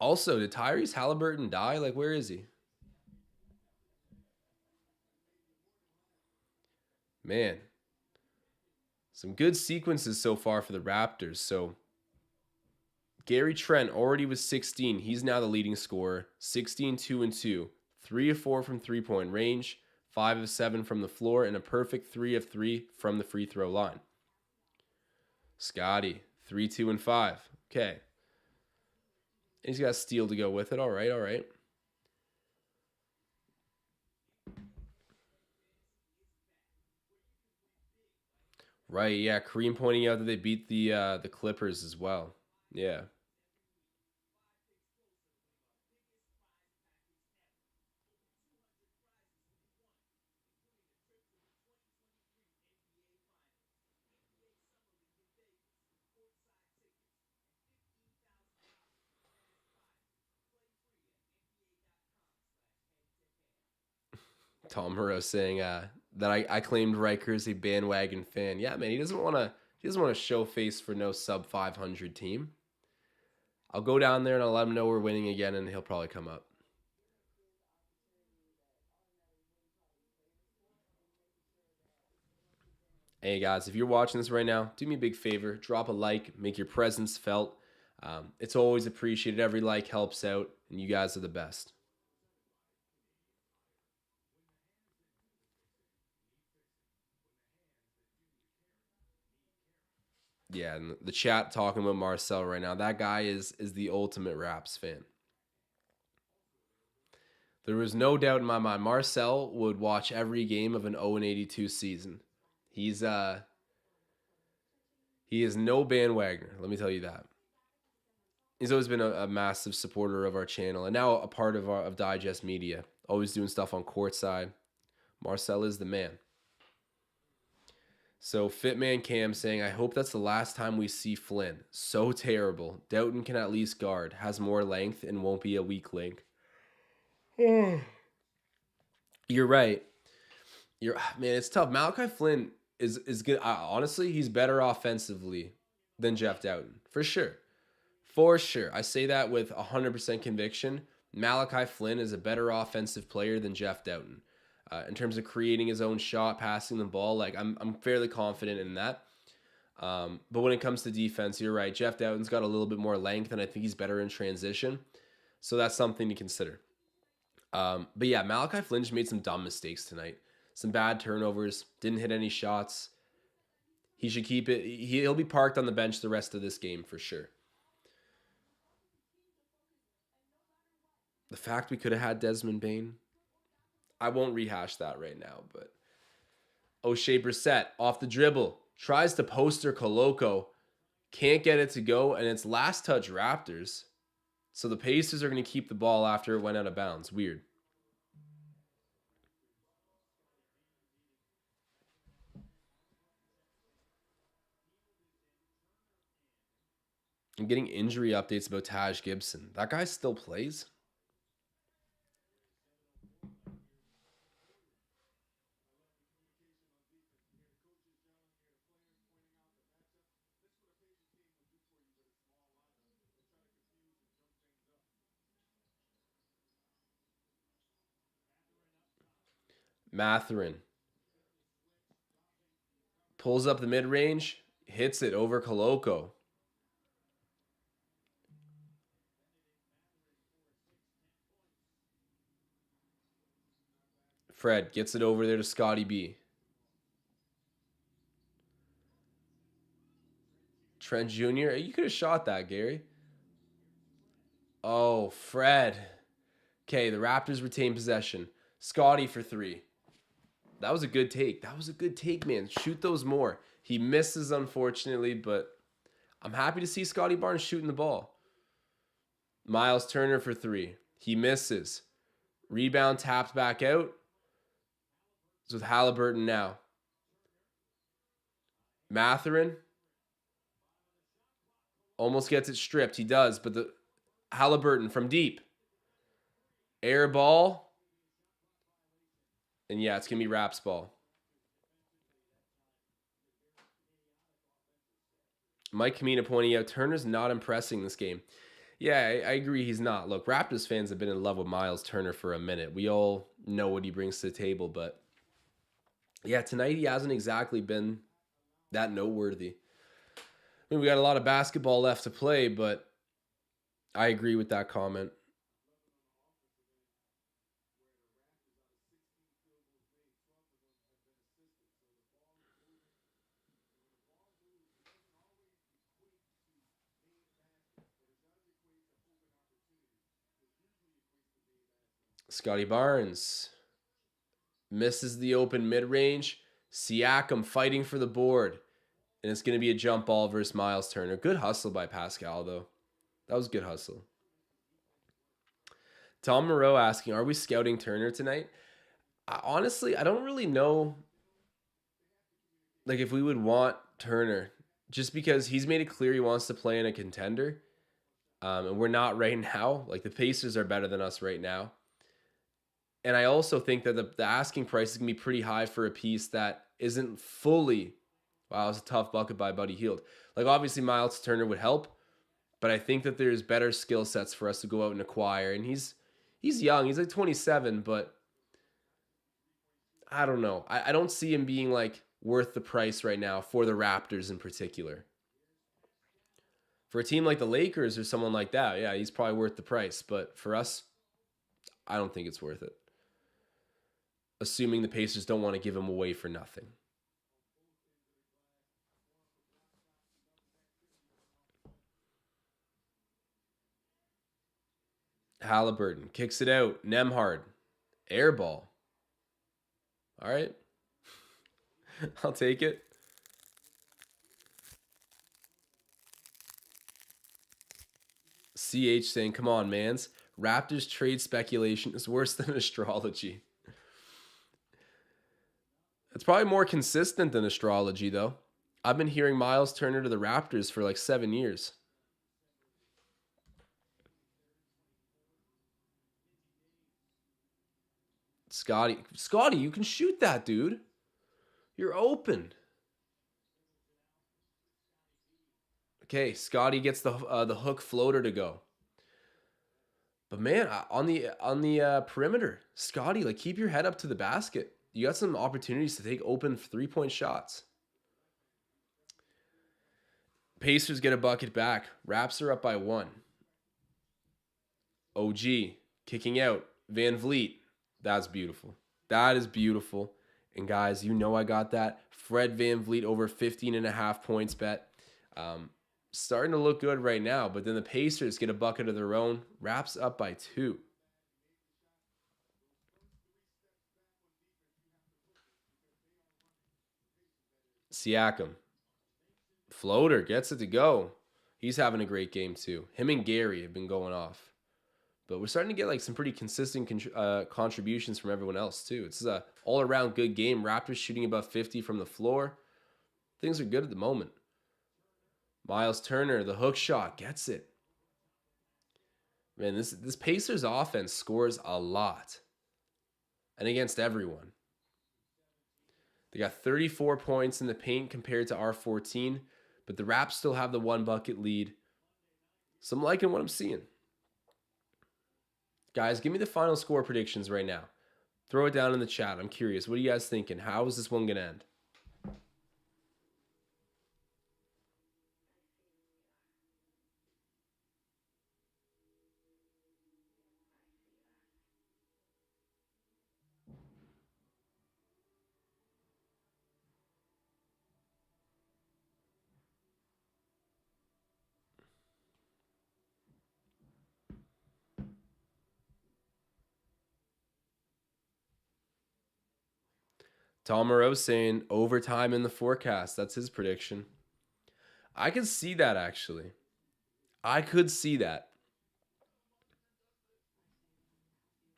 Also, did Tyrese Halliburton die? Like, where is he? Man. Some good sequences so far for the Raptors. So, Gary Trent already was 16. He's now the leading scorer. 16, 2 and 2. 3 of 4 from three-point range. 5 of 7 from the floor. And a perfect 3 of 3 from the free throw line. Scotty, 3, 2, and 5. Okay. He's got steal to go with it. All right, all right. Right, yeah. Kareem pointing out that they beat the Clippers as well. Yeah. Tom Moreau saying that I claimed Riker as a bandwagon fan. Yeah, man, he doesn't want to show face for no sub 500 team. I'll go down there and I'll let him know we're winning again, and he'll probably come up. Hey guys, if you're watching this right now, do me a big favor, drop a like, make your presence felt. It's always appreciated. Every like helps out, and you guys are the best. Yeah, and the chat talking about Marcel right now. That guy is the ultimate Raps fan. There was no doubt in my mind Marcel would watch every game of an 0-82 season. He's he is no bandwagoner, let me tell you that. He's always been a massive supporter of our channel and now a part of our of Digest Media. Always doing stuff on courtside. Marcel is the man. So Fitman Cam saying, I hope that's the last time we see Flynn. So terrible. Doughton can at least guard, has more length, and won't be a weak link. You're right. You're man, it's tough. Malachi Flynn is good. Honestly, he's better offensively than Jeff Doughton for sure. For sure, I say that with 100% conviction. Malachi Flynn is a better offensive player than Jeff Doughton. In terms of creating his own shot, passing the ball, like I'm fairly confident in that. But when it comes to defense, you're right. Jeff Doughton's got a little bit more length, and I think he's better in transition. So that's something to consider. But yeah, Malachi Flynn just made some dumb mistakes tonight. Some bad turnovers. Didn't hit any shots. He should keep it. He'll be parked on the bench the rest of this game for sure. The fact we could have had Desmond Bain, I won't rehash that right now, but O'Shea Brissett off the dribble, tries to poster Coloco, can't get it to go, and it's last touch Raptors. So the Pacers are going to keep the ball after it went out of bounds. Weird. I'm getting injury updates about Taj Gibson. That guy still plays? Matherin pulls up the mid range, hits it over Coloco. Fred gets it over there to Scotty B. Trent Jr., you could have shot that, Gary. Oh, Fred. Okay, the Raptors retain possession. Scotty for three. That was a good take. That was a good take, man. Shoot those more. He misses, unfortunately, but I'm happy to see Scotty Barnes shooting the ball. Miles Turner for three. He misses. Rebound tapped back out. It's with Halliburton now. Matherin almost gets it stripped. He does, but the Halliburton from deep. Air ball. And yeah, it's going to be Raps ball. Mike Kamina pointing out Turner's not impressing this game. Yeah, I agree he's not. Look, Raptors fans have been in love with Miles Turner for a minute. We all know what he brings to the table, but yeah, tonight he hasn't exactly been that noteworthy. I mean, we got a lot of basketball left to play, but I agree with that comment. Scotty Barnes misses the open mid-range. Siakam fighting for the board. And it's going to be a jump ball versus Miles Turner. Good hustle by Pascal, though. That was good hustle. Tom Moreau asking, are we scouting Turner tonight? Honestly, I don't really know like if we would want Turner just because he's made it clear he wants to play in a contender. And we're not right now. Like the Pacers are better than us right now. And I also think that the asking price is going to be pretty high for a piece that isn't fully, wow, it's a tough bucket by Buddy Hield. Like obviously Miles Turner would help, but I think that there's better skill sets for us to go out and acquire. And he's young. He's like 27, but I don't know. I don't see him being like worth the price right now for the Raptors in particular. For a team like the Lakers or someone like that, yeah, he's probably worth the price. But for us, I don't think it's worth it. Assuming the Pacers don't want to give him away for nothing. Halliburton kicks it out. Nemhard. Air ball. All right. I'll take it. CH saying, come on, mans. Raptors trade speculation is worse than astrology. It's probably more consistent than astrology, though. I've been hearing Miles Turner to the Raptors for like 7 years. Scotty, you can shoot that, dude. You're open. Okay, Scotty gets the hook floater to go. But man, on the perimeter, Scotty, like keep your head up to the basket. You got some opportunities to take open 3-point shots. Pacers get a bucket back. Raps are up by 1. OG kicking out. Van Vliet. That's beautiful. That is beautiful. And guys, you know I got that. Fred Van Vliet over 15.5 points bet. Starting to look good right now, but then the Pacers get a bucket of their own. Raps up by 2. Siakam. Floater gets it to go. He's having a great game too. Him and Gary have been going off. But we're starting to get like some pretty consistent contributions from everyone else too. It's a all-around good game. Raptors shooting above 50 from the floor. Things are good at the moment. Miles Turner, the hook shot, gets it. Man, this Pacers offense scores a lot. And against everyone. They got 34 points in the paint compared to our 14, but the Raps still have the 1 bucket lead. So I'm liking what I'm seeing. Guys, give me the final score predictions right now. Throw it down in the chat. I'm curious. What are you guys thinking? How is this one going to end? Tom Moreau saying overtime in the forecast. That's his prediction. I could see that actually. I could see that.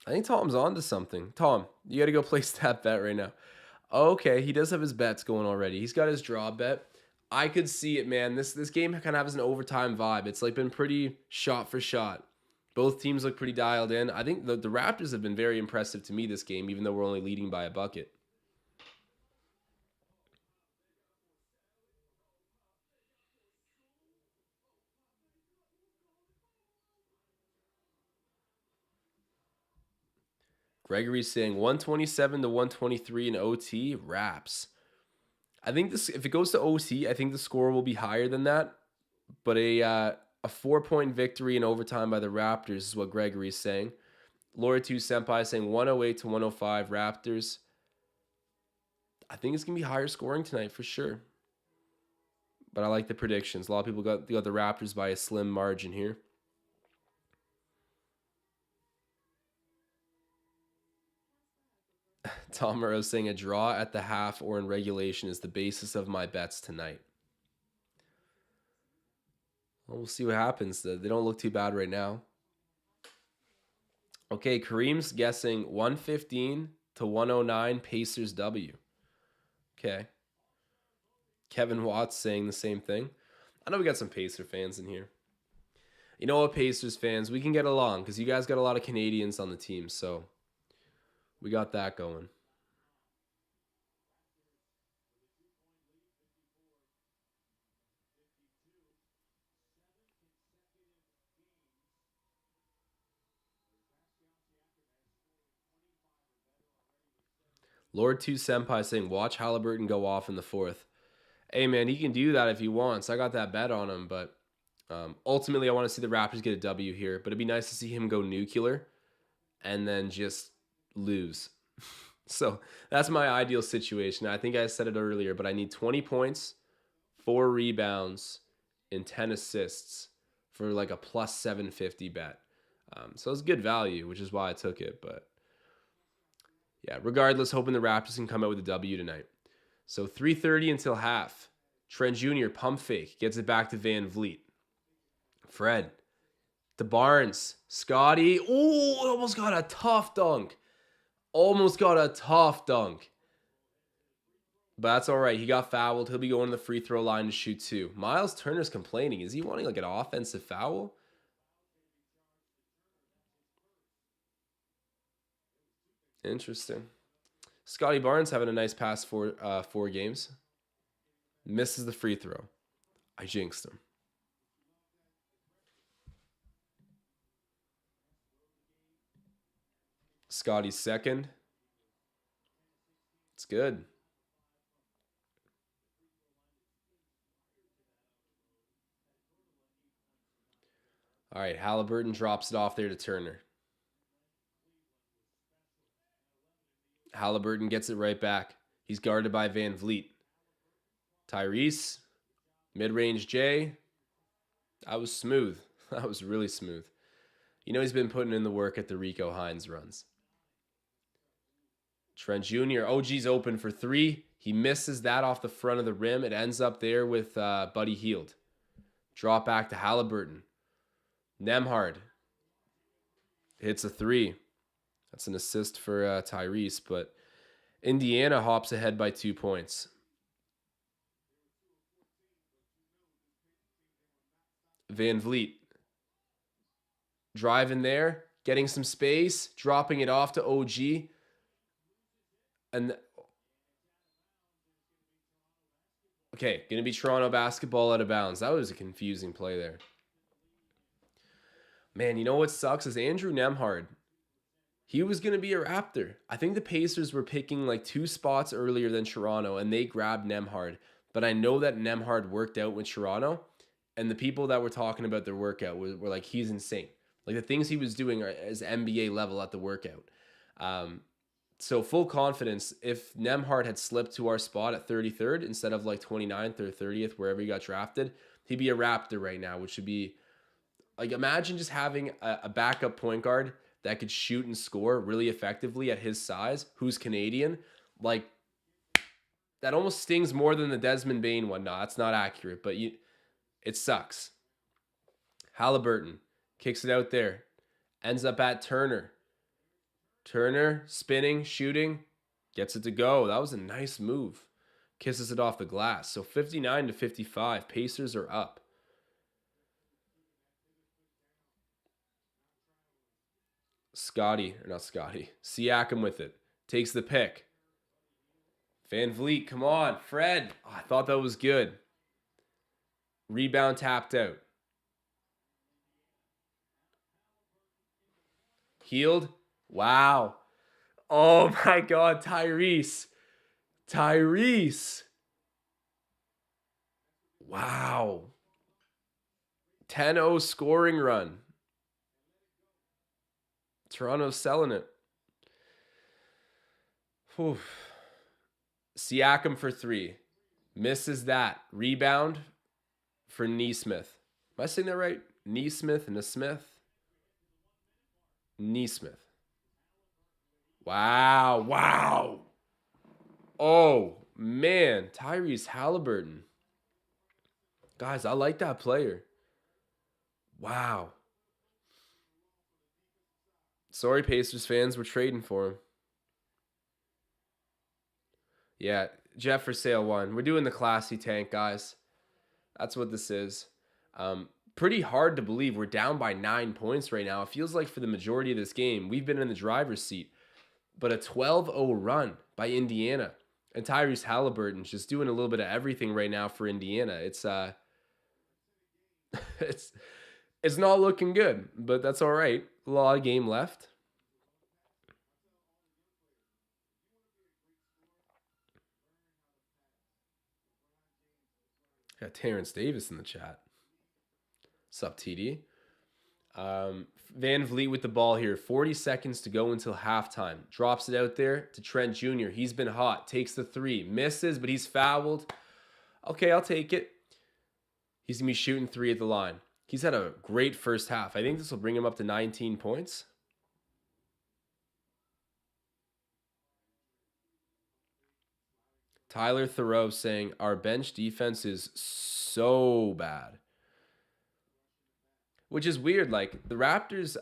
I think Tom's on to something. Tom, you got to go place that bet right now. Okay, he does have his bets going already. He's got his draw bet. I could see it, man. This game kind of has an overtime vibe. It's like been pretty shot for shot. Both teams look pretty dialed in. I think the Raptors have been very impressive to me this game, even though we're only leading by a bucket. Gregory's saying 127 to 123 in OT. Raps. I think this, if it goes to OT, I think the score will be higher than that. But a 4-point victory in overtime by the Raptors is what Gregory's saying. Laura 2 Senpai saying 108 to 105 Raptors. I think it's going to be higher scoring tonight for sure. But I like the predictions. A lot of people got the Raptors by a slim margin here. Tom Morrow saying a draw at the half or in regulation is the basis of my bets tonight. Well, we'll see what happens. They don't look too bad right now. Okay, Kareem's guessing 115 to 109 Pacers W. Okay. Kevin Watts saying the same thing. I know we got some Pacer fans in here. You know what, Pacers fans? We can get along because you guys got a lot of Canadians on the team, so we got that going. Lord 2 Senpai saying, watch Halliburton go off in the fourth. Hey, man, he can do that if he wants. I got that bet on him, but ultimately I want to see the Raptors get a W here. But it'd be nice to see him go nuclear and then just lose. So that's my ideal situation. I think I said it earlier, but I need 20 points, 4 rebounds, and 10 assists for like a plus 750 bet. So it's good value, which is why I took it. But yeah, regardless, hoping the Raptors can come out with a W tonight. So 3:30 until half. Trent Jr. pump fake, gets it back to Van Vliet. Fred to Barnes. Scotty. Oh, almost got a tough dunk. Almost got a tough dunk. But that's all right. He got fouled. He'll be going to the free throw line to shoot 2. Miles Turner's complaining. Is he wanting like an offensive foul? Interesting. Scotty Barnes having a nice pass for 4 games. Misses the free throw. I jinxed him. Scotty's second. It's good. All right, Halliburton drops it off there to Turner. Halliburton gets it right back. He's guarded by Van Vliet. Tyrese, mid-range J. That was smooth. That was really smooth. You know he's been putting in the work at the Rico Hines runs. Trent Jr. OG's open for 3. He misses that off the front of the rim. It ends up there with Buddy Hield. Drop back to Halliburton. Nembhard hits a 3. That's an assist for Tyrese, but Indiana hops ahead by 2 points. Van Vliet driving there, getting some space, dropping it off to OG. And okay, going to be Toronto basketball out of bounds. That was a confusing play there. Man, you know what sucks is Andrew Nembhard. He was going to be a Raptor. I think the Pacers were picking like 2 spots earlier than Toronto, and they grabbed Nembhard. But I know that Nembhard worked out with Toronto, and the people that were talking about their workout were like, he's insane. Like the things he was doing are as NBA level at the workout. So full confidence, if Nembhard had slipped to our spot at 33rd instead of like 29th or 30th, wherever he got drafted, he'd be a Raptor right now, which would be like, imagine just having a backup point guard that could shoot and score really effectively at his size, who's Canadian. Like, that almost stings more than the Desmond Bane one. No, that's not accurate, but it sucks. Halliburton kicks it out there. Ends up at Turner. Turner spinning, shooting, gets it to go. That was a nice move. Kisses it off the glass. So 59-55. Pacers are up. Siakam with it. Takes the pick. Van Vliet, come on. Fred. Oh, I thought that was good. Rebound tapped out. Hield. Wow. Oh my God, Tyrese. Wow. 10-0 scoring run. Toronto's selling it. Whew. Siakam for 3. Misses that. Rebound for Nesmith. Am I saying that right? Nesmith. Wow. Oh, man. Tyrese Halliburton. Guys, I like that player. Wow. Sorry, Pacers fans. We're trading for him. Yeah, Jeff for sale 1. We're doing the classy tank, guys. That's what this is. Pretty hard to believe we're down by 9 points right now. It feels like for the majority of this game, we've been in the driver's seat. But a 12-0 run by Indiana. And Tyrese Halliburton's just doing a little bit of everything right now for Indiana. It's it's not looking good, but that's all right. A lot of game left. Got Terrence Davis in the chat. Sup, TD? Van Vliet with the ball here. 40 seconds to go until halftime. Drops it out there to Trent Jr. He's been hot. Takes the three. Misses, but he's fouled. Okay, I'll take it. He's going to be shooting three at the line. He's had a great first half. I think this will bring him up to 19 points. Tyler Thoreau saying, our bench defense is so bad. Which is weird. Like, the Raptors,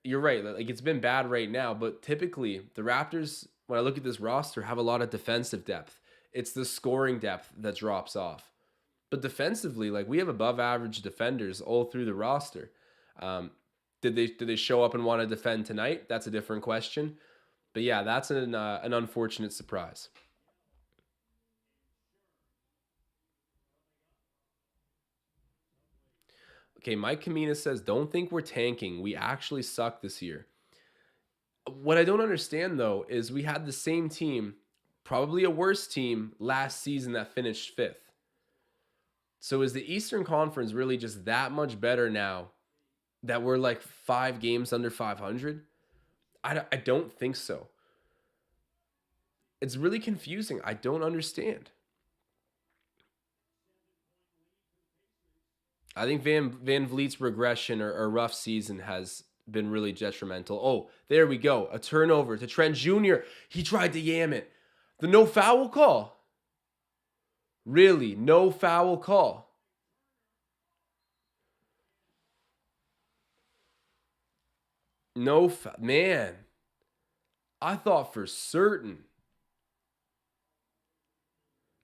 you're right. Like, it's been bad right now. But typically, the Raptors, when I look at this roster, have a lot of defensive depth. It's the scoring depth that drops off. But defensively, like, we have above average defenders all through the roster. Did they show up and want to defend tonight? That's a different question. But yeah, that's an unfortunate surprise. Okay, Mike Kamina says, don't think we're tanking. We actually suck this year. What I don't understand, though, is we had the same team, probably a worse team, last season that finished 5th. So is the Eastern Conference really just that much better now that we're like 5 games under 500? I don't think so. It's really confusing. I don't understand. I think Van Vliet's regression or rough season has been really detrimental. Oh, there we go. A turnover to Trent Jr. He tried to yam it. The no foul call. Really, no foul call. Man. I thought for certain.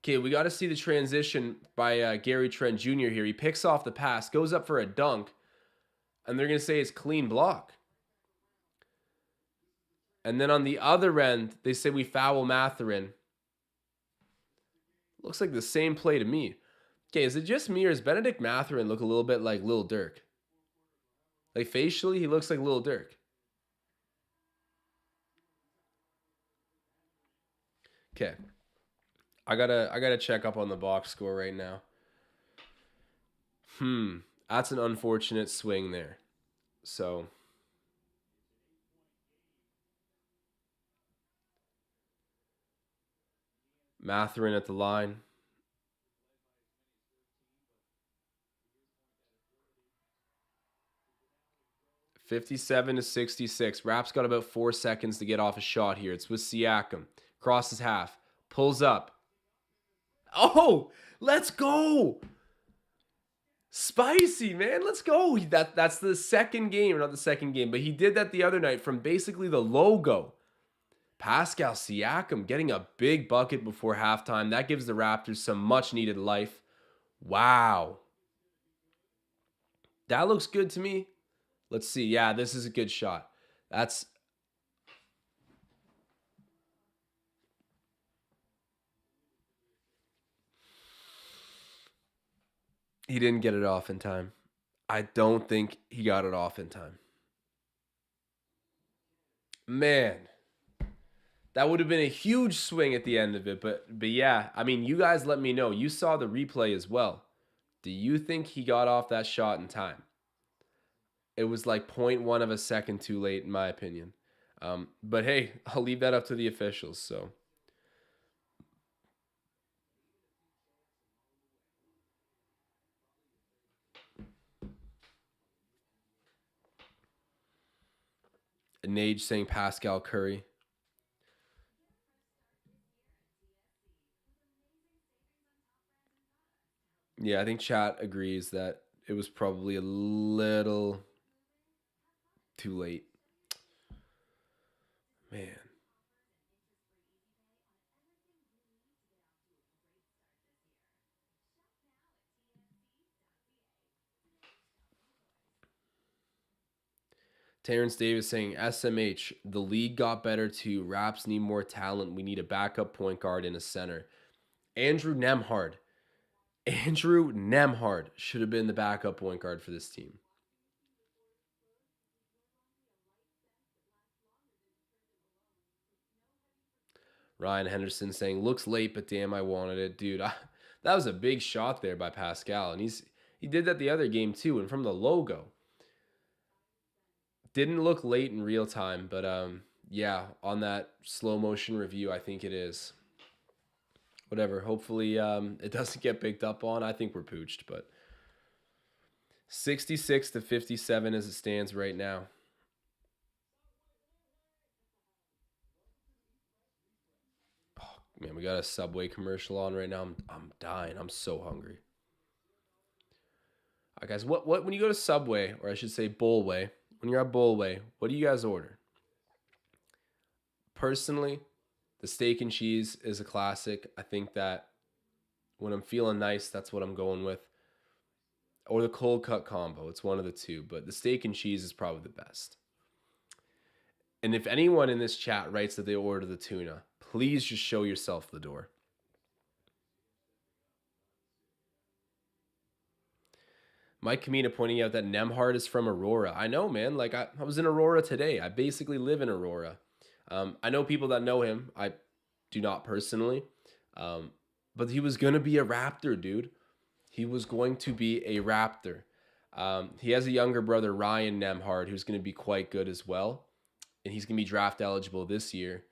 Okay, we got to see the transition by Gary Trent Jr. here. He picks off the pass, goes up for a dunk, and they're going to say it's clean block. And then on the other end, they say we foul Mathurin. Looks like the same play to me. Okay, is it just me or does Benedict Mathurin look a little bit like Lil Durk? Like facially, he looks like Lil Durk. Okay. I gotta check up on the box score right now. That's an unfortunate swing there. So Mathurin at the line. $57-66. Raps got about 4 seconds to get off a shot here. It's with Siakam. Crosses half. Pulls up. Oh, let's go. Spicy, man. Let's go. That's the second game. Not the second game, but he did that the other night from basically the logo. Pascal Siakam getting a big bucket before halftime. That gives the Raptors some much needed life. Wow. That looks good to me. Let's see. Yeah, this is a good shot. He didn't get it off in time. I don't think he got it off in time. Man, that would have been a huge swing at the end of it. But yeah, I mean, you guys let me know. You saw the replay as well. Do you think he got off that shot in time? It was like 0.1 of a second too late, in my opinion. But hey, I'll leave that up to the officials. So. Nage saying Pascal Curry. Yeah, I think chat agrees that it was probably a little too late. Man. Terrence Davis saying, SMH, the league got better too. Raps need more talent. We need a backup point guard and a center. Andrew Nemhard should have been the backup point guard for this team. Ryan Henderson saying, looks late, but damn, I wanted it. Dude, That was a big shot there by Pascal, and he did that the other game too. And from the logo, didn't look late in real time, but yeah, on that slow motion review, I think it is. Whatever. Hopefully, it doesn't get picked up on. I think we're pooched, but 66 to 57 as it stands right now. Oh, man, we got a Subway commercial on right now. I'm dying. I'm so hungry. All right, guys. What when you go to Subway, or I should say Bullway, when you're at Bullway, what do you guys order? Personally, the steak and cheese is a classic. I think that when I'm feeling nice, that's what I'm going with. Or the cold cut combo. It's one of the two, but the steak and cheese is probably the best. And if anyone in this chat writes that they order the tuna, please just show yourself the door. Mike Kamina pointing out that Nemhard is from Aurora. I know, man. Like, I was in Aurora today. I basically live in Aurora. I know people that know him. I do not personally. But he was going to be a Raptor, dude. He was going to be a Raptor. He has a younger brother, Ryan Nemhard, who's going to be quite good as well. And he's going to be draft eligible this year.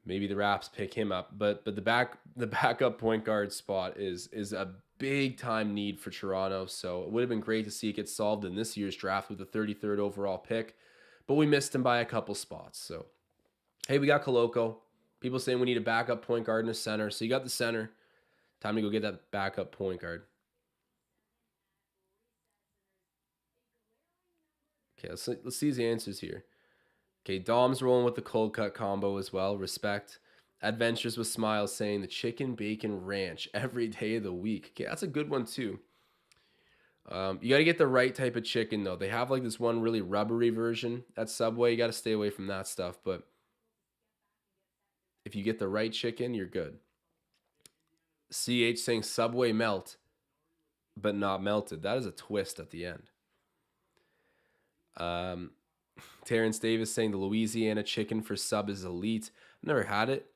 Maybe the Raps pick him up. But the backup point guard spot is a big time need for Toronto. So it would have been great to see it get solved in this year's draft with the 33rd overall pick. But we missed him by a couple spots. So, hey, we got Koloko. People saying we need a backup point guard and a center. So you got the center. Time to go get that backup point guard. Okay, let's see his answers here. Okay, Dom's rolling with the cold cut combo as well. Respect. Adventures with Smiles saying the chicken bacon ranch every day of the week. Okay, that's a good one too. You got to get the right type of chicken though. They have like this one really rubbery version at Subway. You got to stay away from that stuff. But if you get the right chicken, you're good. CH saying Subway melt, but not melted. That is a twist at the end. Terrence Davis saying the Louisiana chicken for sub is elite. I've never had it.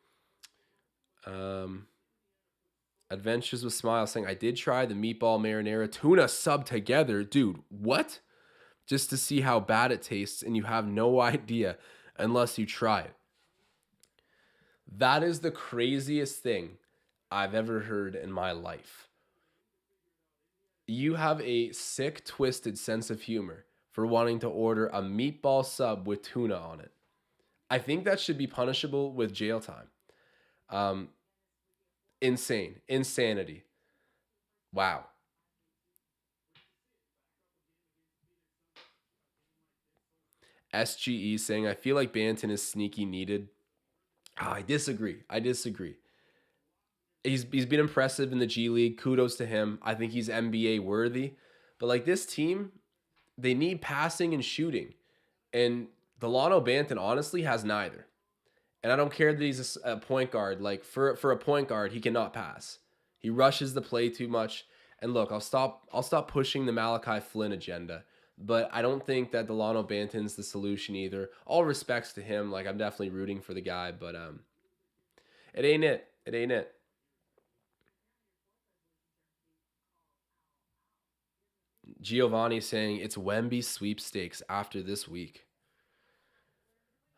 Adventures with Smile saying I did try the meatball marinara tuna sub together. Dude, what? Just to see how bad it tastes, and you have no idea unless you try it. That is the craziest thing I've ever heard in my life. You have a sick, twisted sense of humor for wanting to order a meatball sub with tuna on it. I think that should be punishable with jail time. Insanity. Wow. SGE saying I feel like Banton is sneaky needed. I disagree. He's been impressive in the G League. Kudos to him. I think he's NBA worthy. But like this team, they need passing and shooting. And Delano Banton honestly has neither. And I don't care that he's a point guard. Like for a point guard, he cannot pass. He rushes the play too much. And look, I'll stop pushing the Malachi Flynn agenda. But I don't think that Delano Banton's the solution either. All respects to him. Like I'm definitely rooting for the guy, but it ain't it. It ain't it. Giovanni saying it's Wemby sweepstakes after this week.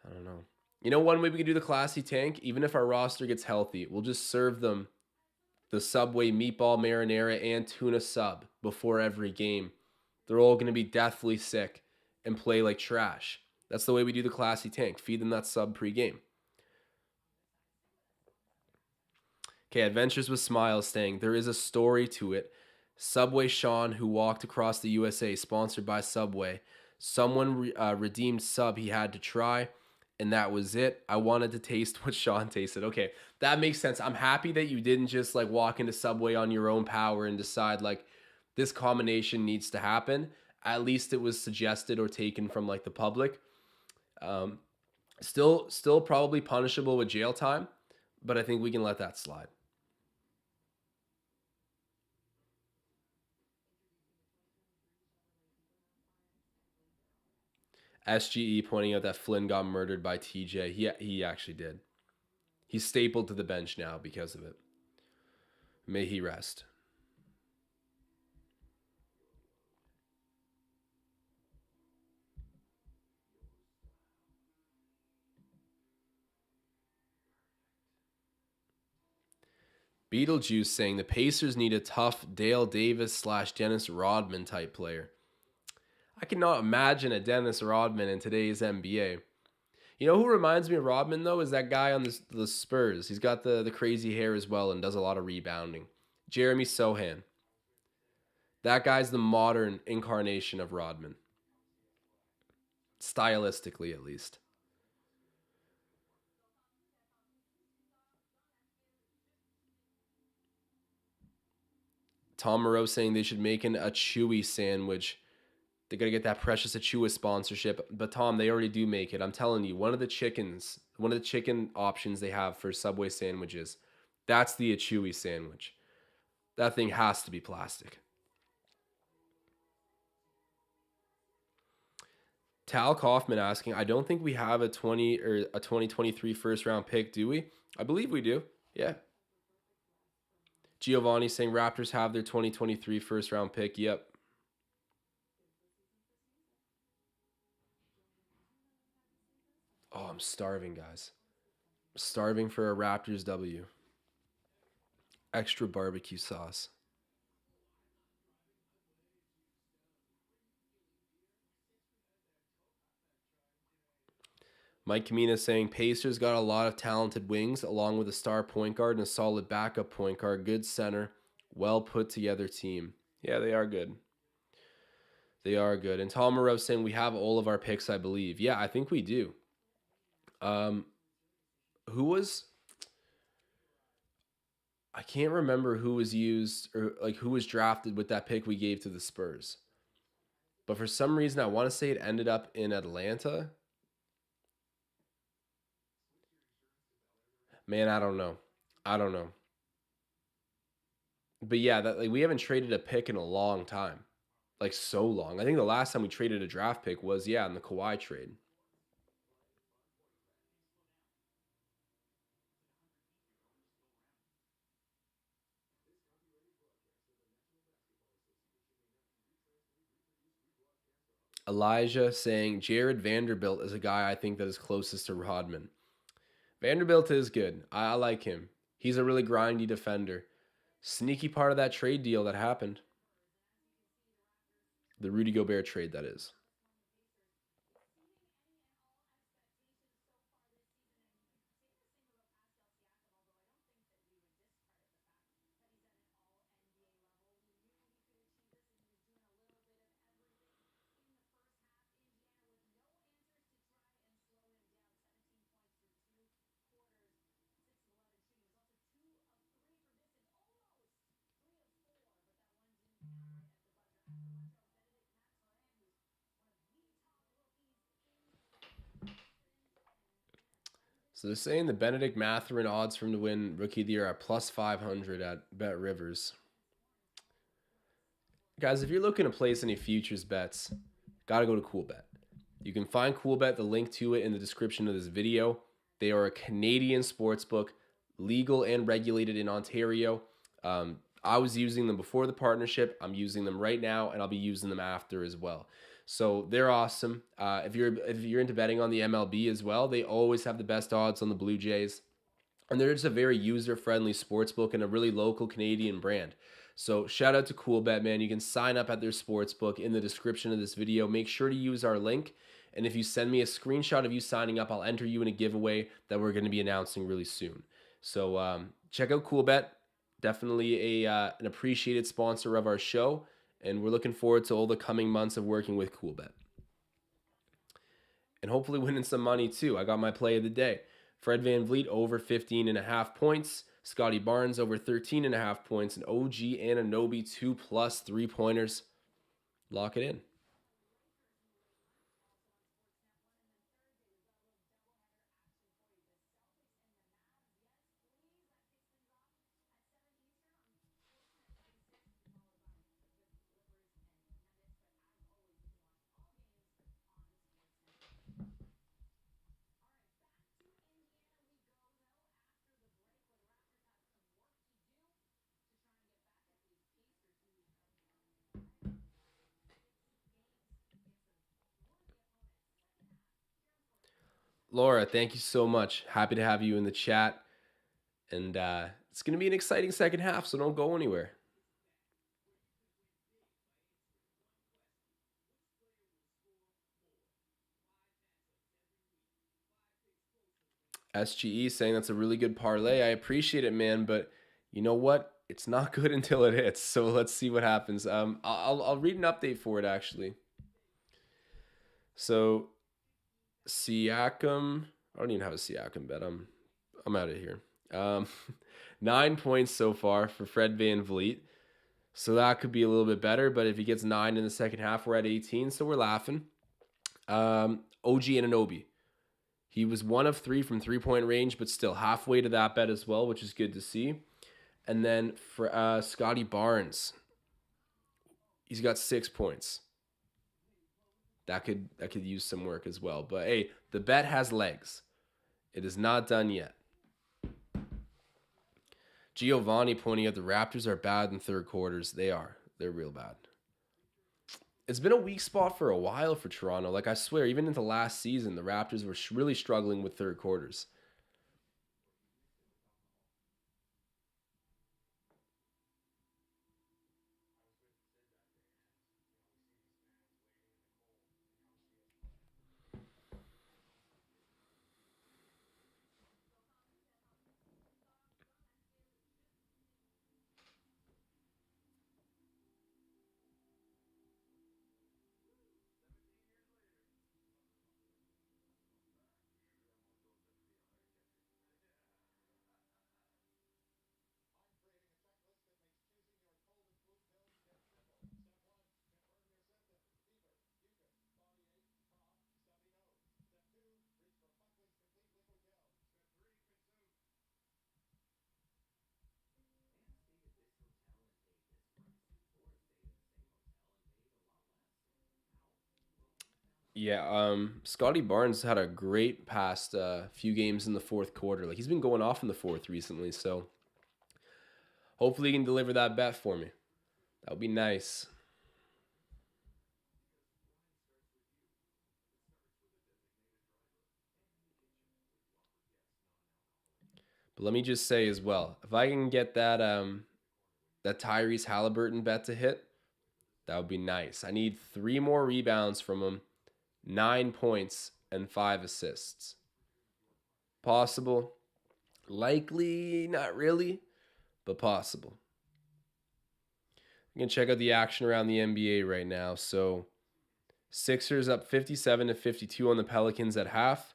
I don't know. You know, one way we can do the classy tank, even if our roster gets healthy, we'll just serve them the Subway meatball marinara and tuna sub before every game. They're all going to be deathly sick and play like trash. That's the way we do the classy tank. Feed them that sub pre-game. Okay, Adventures with Smiles saying there is a story to it. Subway Sean, who walked across the USA, sponsored by Subway. Someone redeemed sub he had to try, and that was it. I wanted to taste what Sean tasted. Okay, that makes sense. I'm happy that you didn't just like walk into Subway on your own power and decide like this combination needs to happen. At least it was suggested or taken from like the public. Still probably punishable with jail time, but I think we can let that slide. SGE pointing out that Flynn got murdered by TJ. He actually did. He's stapled to the bench now because of it. May he rest. Beetlejuice saying the Pacers need a tough Dale Davis slash Dennis Rodman type player. I cannot imagine a Dennis Rodman in today's NBA. You know who reminds me of Rodman though is that guy on the Spurs. He's got the crazy hair as well and does a lot of rebounding. Jeremy Sohan. That guy's the modern incarnation of Rodman, stylistically at least. Tom Moreau saying they should make a Chewy sandwich. They got to get that Precious Achua sponsorship. But Tom, they already do make it. I'm telling you, one of the chicken options they have for Subway sandwiches, that's the Chewy sandwich. That thing has to be plastic. Tal Kaufman asking, I don't think we have a 2023 first round pick, do we? I believe we do. Yeah. Giovanni saying Raptors have their 2023 first round pick. Yep. Oh, I'm starving, guys. Starving for a Raptors W. Extra barbecue sauce. Mike Kamina saying Pacers got a lot of talented wings, along with a star point guard and a solid backup point guard, good center, well put together team. Yeah, they are good. They are good. And Tom Moreau saying we have all of our picks, I believe. Yeah, I think we do. Um, who was? I can't remember who was used or like who was drafted with that pick we gave to the Spurs. But for some reason, I want to say it ended up in Atlanta. Man, I don't know. I don't know. But yeah, that like we haven't traded a pick in a long time. Like so long. I think the last time we traded a draft pick was in the Kawhi trade. Elijah saying Jared Vanderbilt is a guy I think that is closest to Rodman. Vanderbilt is good. I like him. He's a really grindy defender. Sneaky part of that trade deal that happened. The Rudy Gobert trade, that is. So they're saying the Benedict Mathurin odds for him to win Rookie of the Year are plus 500 at Bet Rivers. Guys, if you're looking to place any futures bets, gotta go to CoolBet. You can find CoolBet, the link to it in the description of this video. They are a Canadian sportsbook, legal and regulated in Ontario. I was using them before the partnership. I'm using them right now, and I'll be using them after as well. So they're awesome. If you're into betting on the MLB as well, they always have the best odds on the Blue Jays. And they're just a very user-friendly sportsbook and a really local Canadian brand. So shout out to CoolBet, man. You can sign up at their sportsbook in the description of this video. Make sure to use our link. And if you send me a screenshot of you signing up, I'll enter you in a giveaway that we're going to be announcing really soon. So check out CoolBet. Definitely an appreciated sponsor of our show. And we're looking forward to all the coming months of working with CoolBet. And hopefully winning some money too. I got my play of the day. Fred Van Vliet over 15.5 points. Scotty Barnes over 13.5 points. And OG Anunoby 2+ 3-pointers. Lock it in. Laura, thank you so much. Happy to have you in the chat. And it's going to be an exciting second half, so don't go anywhere. SGE saying that's a really good parlay. I appreciate it, man, but you know what? It's not good until it hits. So let's see what happens. I'll read an update for it actually. So Siakam, I don't even have a Siakam bet. I'm out of here. Um, 9 points so far for Fred VanVleet. So that could be a little bit better, but if he gets 9 in the second half, we're at 18, so we're laughing. OG Anunoby. He was 1 of 3 from 3-point range, but still halfway to that bet as well, which is good to see. And then for Scotty Barnes, he's got 6 points. That could use some work as well. But hey, the bet has legs. It is not done yet. Giovanni pointing out the Raptors are bad in third quarters. They are. They're real bad. It's been a weak spot for a while for Toronto. Like, I swear, even into last season, the Raptors were really struggling with third quarters. Yeah, Scotty Barnes had a great past few games in the fourth quarter. Like, he's been going off in the fourth recently, so hopefully he can deliver that bet for me. That would be nice. But let me just say as well, if I can get that Tyrese Halliburton bet to hit, that would be nice. I need 3 more rebounds from him, 9 points, and 5 assists. Possible. Likely, not really, but possible. You can check out the action around the NBA right now. So Sixers up 57 to 52 on the Pelicans at half.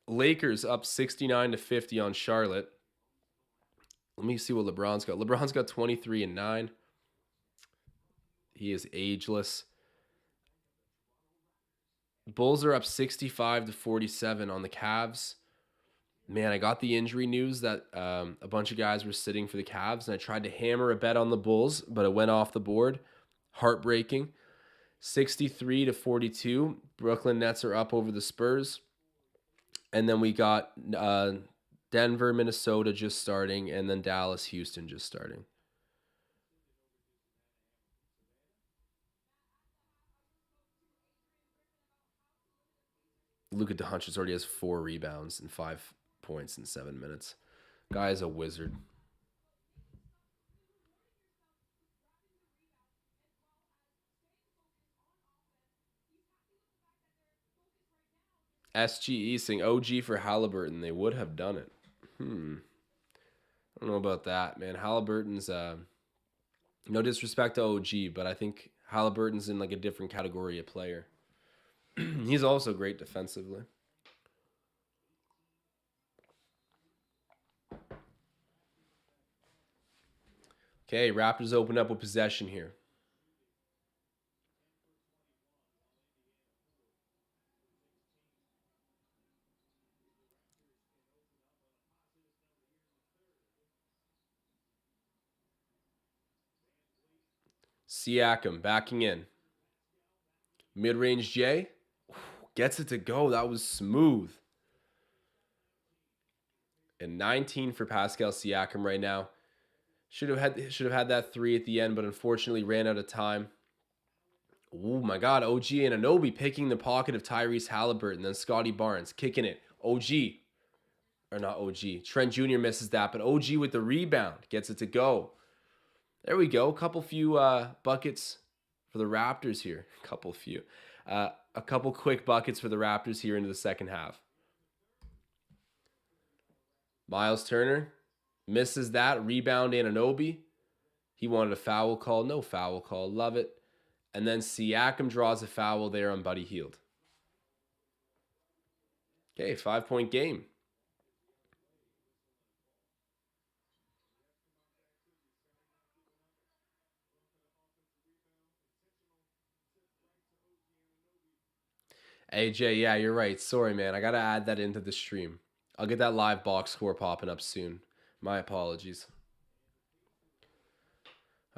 Lakers up 69 to 50 on Charlotte. Let me see what LeBron's got. LeBron's got 23 and 9. He is ageless. Bulls are up 65 to 47 on the Cavs. Man, I got the injury news that a bunch of guys were sitting for the Cavs, and I tried to hammer a bet on the Bulls, but it went off the board. Heartbreaking. 63 to 42. Brooklyn Nets are up over the Spurs. And then we got Denver, Minnesota just starting, and then Dallas, Houston just starting. Luka Doncic already has 4 rebounds and 5 points in 7 minutes. Guy is a wizard. SGE saying OG for Halliburton. They would have done it. I don't know about that, man. Halliburton's no disrespect to OG, but I think Halliburton's in like a different category of player. He's also great defensively. Okay, Raptors open up with possession here. Siakam backing in. Mid-range J gets it to go. That was smooth. And 19 for Pascal Siakam right now. Should have had that 3 at the end, but unfortunately ran out of time. Oh my God, OG Anunoby picking the pocket of Tyrese Halliburton, then Scotty Barnes kicking it. OG, or not OG, Trent Jr. misses that, but OG with the rebound gets it to go. There we go. A couple few buckets for the Raptors here. A couple quick buckets for the Raptors here into the second half. Miles Turner misses that. Rebound Anunoby. He wanted a foul call. No foul call. Love it. And then Siakam draws a foul there on Buddy Hield. Okay, 5-point game. AJ, yeah, you're right. Sorry, man. I got to add that into the stream. I'll get that live box score popping up soon. My apologies.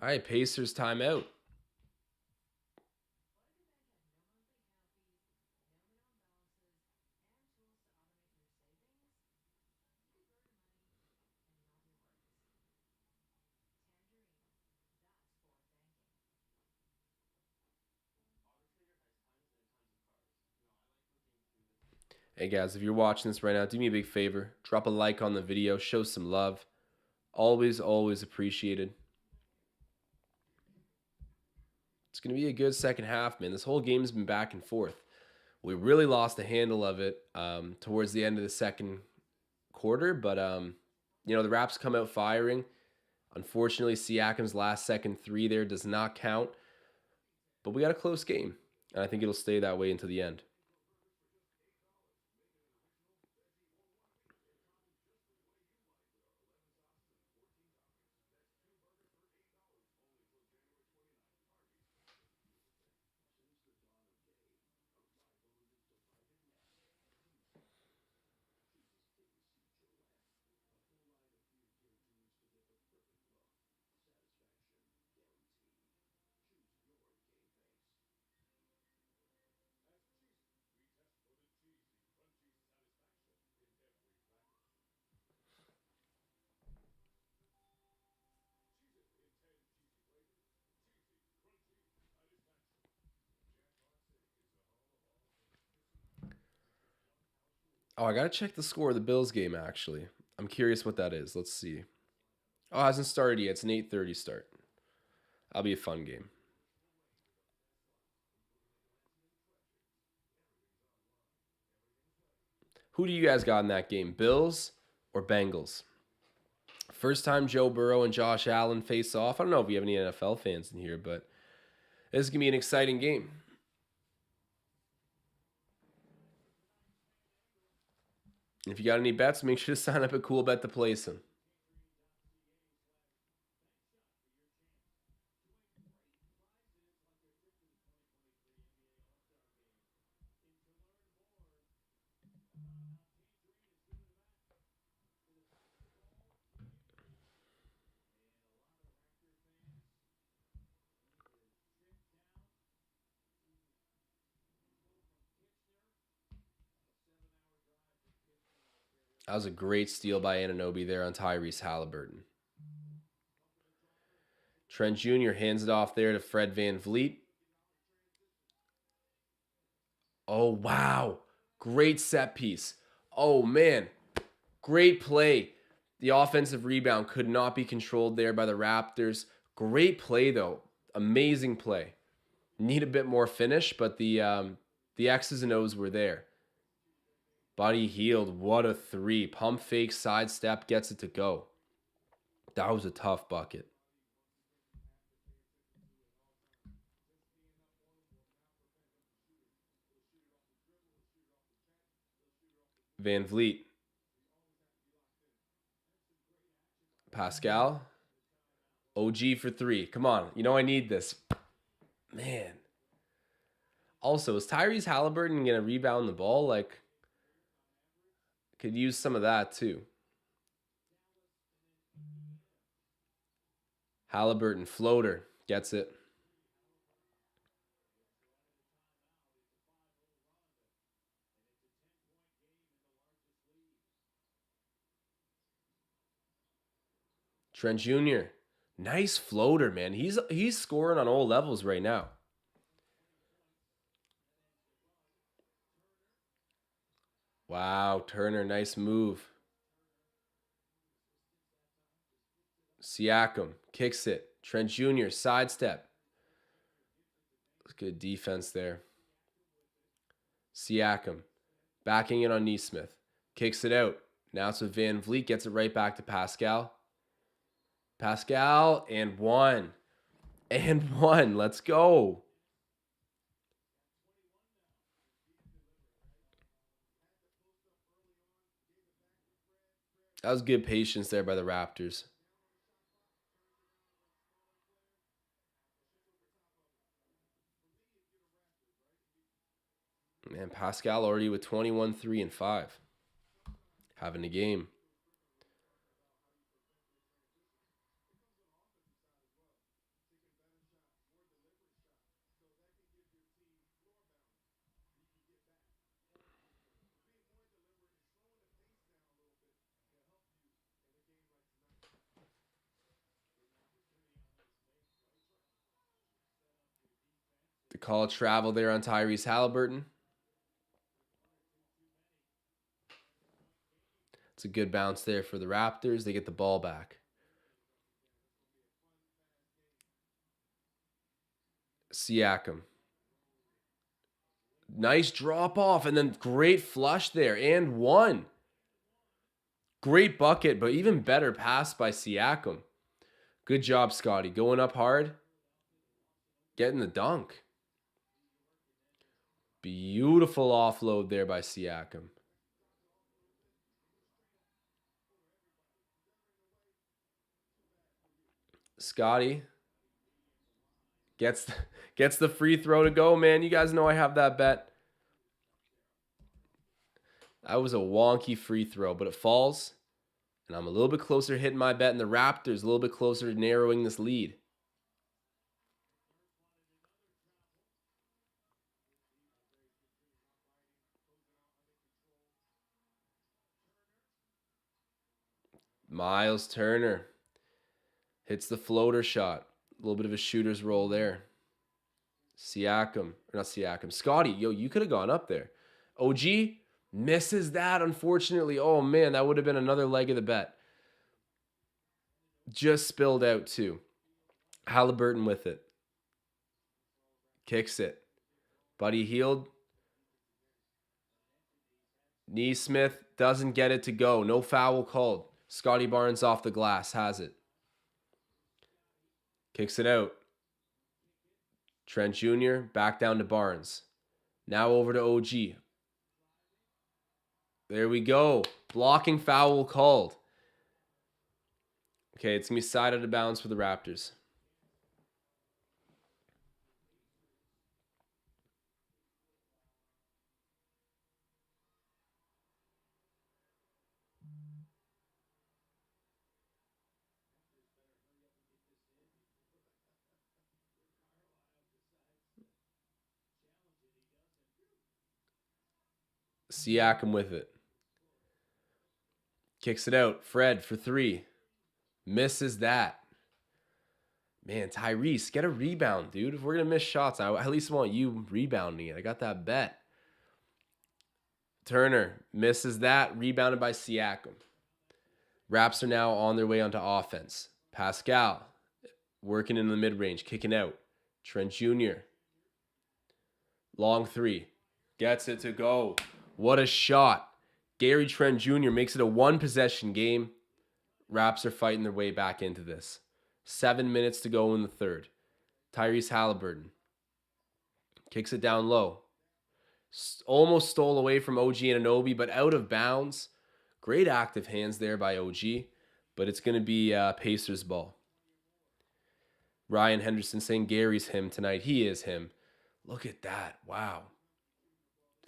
All right, Pacers timeout. Hey guys, if you're watching this right now, do me a big favor. Drop a like on the video. Show some love. Always, always appreciated. It's going to be a good second half, man. This whole game's been back and forth. We really lost the handle of it towards the end of the second quarter, but the Raps come out firing. Unfortunately, Siakam's last second three there does not count, but we got a close game, and I think it'll stay that way until the end. Oh, I gotta check the score of the Bills game, actually. I'm curious what that is. Let's see. Oh, it hasn't started yet. It's an 8:30 start. That'll be a fun game. Who do you guys got in that game? Bills or Bengals? First time Joe Burrow and Josh Allen face off. I don't know if we have any NFL fans in here, but this is going to be an exciting game. If you got any bets, make sure to sign up at Cool Bet to place them. That was a great steal by Anunoby there on Tyrese Halliburton. Trent Jr. hands it off there to Fred VanVleet. Oh, wow. Great set piece. Oh, man. Great play. The offensive rebound could not be controlled there by the Raptors. Great play, though. Amazing play. Need a bit more finish, but the X's and O's were there. Buddy Hield, what a three. Pump fake, sidestep, gets it to go. That was a tough bucket. VanVleet. Pascal. OG for three. Come on. You know I need this. Man. Also, is Tyrese Halliburton going to rebound the ball? Like, could use some of that too. Halliburton, floater. Gets it. Trent Jr. Nice floater, man. He's scoring on all levels right now. Wow, Turner, nice move. Siakam kicks it. Trent Jr. sidestep. Good defense there. Siakam backing it on Neesmith. Kicks it out. Now it's with Van Vliet. Gets it right back to Pascal. Pascal and one. And one. Let's go. That was good patience there by the Raptors. Man, Pascal already with 21, 3, and 5. Having a game. The call of travel there on Tyrese Halliburton. It's a good bounce there for the Raptors. They get the ball back. Siakam. Nice drop off and then great flush there and one. Great bucket, but even better pass by Siakam. Good job, Scotty. Going up hard. Getting the dunk. Beautiful offload there by Siakam. Scotty gets the free throw to go, man. You guys know I have that bet. That was a wonky free throw, but it falls. And I'm a little bit closer hitting my bet, and the Raptors a little bit closer to narrowing this lead. Miles Turner hits the floater shot. A little bit of a shooter's roll there. Siakam, or not Siakam. Scotty, yo, you could have gone up there. OG misses that, unfortunately. Oh, man, that would have been another leg of the bet. Just spilled out, too. Halliburton with it. Kicks it. Buddy Hield. Neesmith doesn't get it to go. No foul called. Scotty Barnes off the glass. Has it. Kicks it out. Trent Jr. back down to Barnes. Now over to OG. There we go. Blocking foul called. Okay, it's going to be side out of bounds for the Raptors. Siakam with it. Kicks it out. Fred for three. Misses that. Man, Tyrese, get a rebound, dude. If we're going to miss shots, I at least want you rebounding it. I got that bet. Turner misses that. Rebounded by Siakam. Raps are now on their way onto offense. Pascal working in the mid-range, kicking out. Trent Jr. Long three. Gets it to go. What a shot. Gary Trent Jr. makes it a one-possession game. Raps are fighting their way back into this. 7 minutes to go in the third. Tyrese Halliburton kicks it down low. Almost stole away from OG Anunoby, but out of bounds. Great active hands there by OG, but it's going to be Pacers ball. Ryan Henderson saying Gary's him tonight. He is him. Look at that. Wow.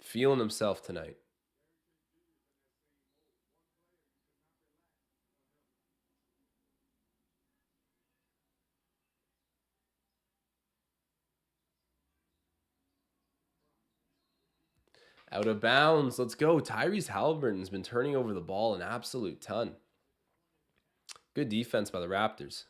Feeling himself tonight. Out of bounds. Let's go. Tyrese Halliburton's been turning over the ball an absolute ton. Good defense by the Raptors.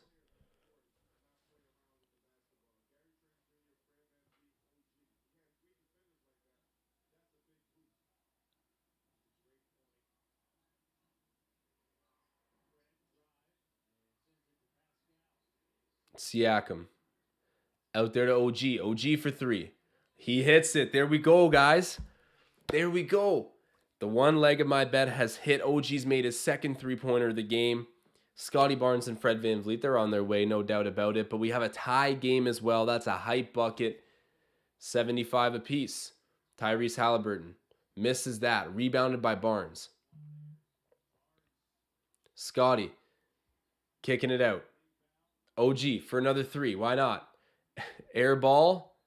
Siakam. Out there to OG. OG for 3. He hits it. There we go, guys. There we go. The one leg of my bet has hit. OG's made his second three-pointer of the game. Scotty Barnes and Fred VanVleet, they're on their way, no doubt about it. But we have a tie game as well. That's a hype bucket. 75 apiece. Tyrese Halliburton misses that. Rebounded by Barnes. Scotty kicking it out. OG for another 3. Why not? Air ball.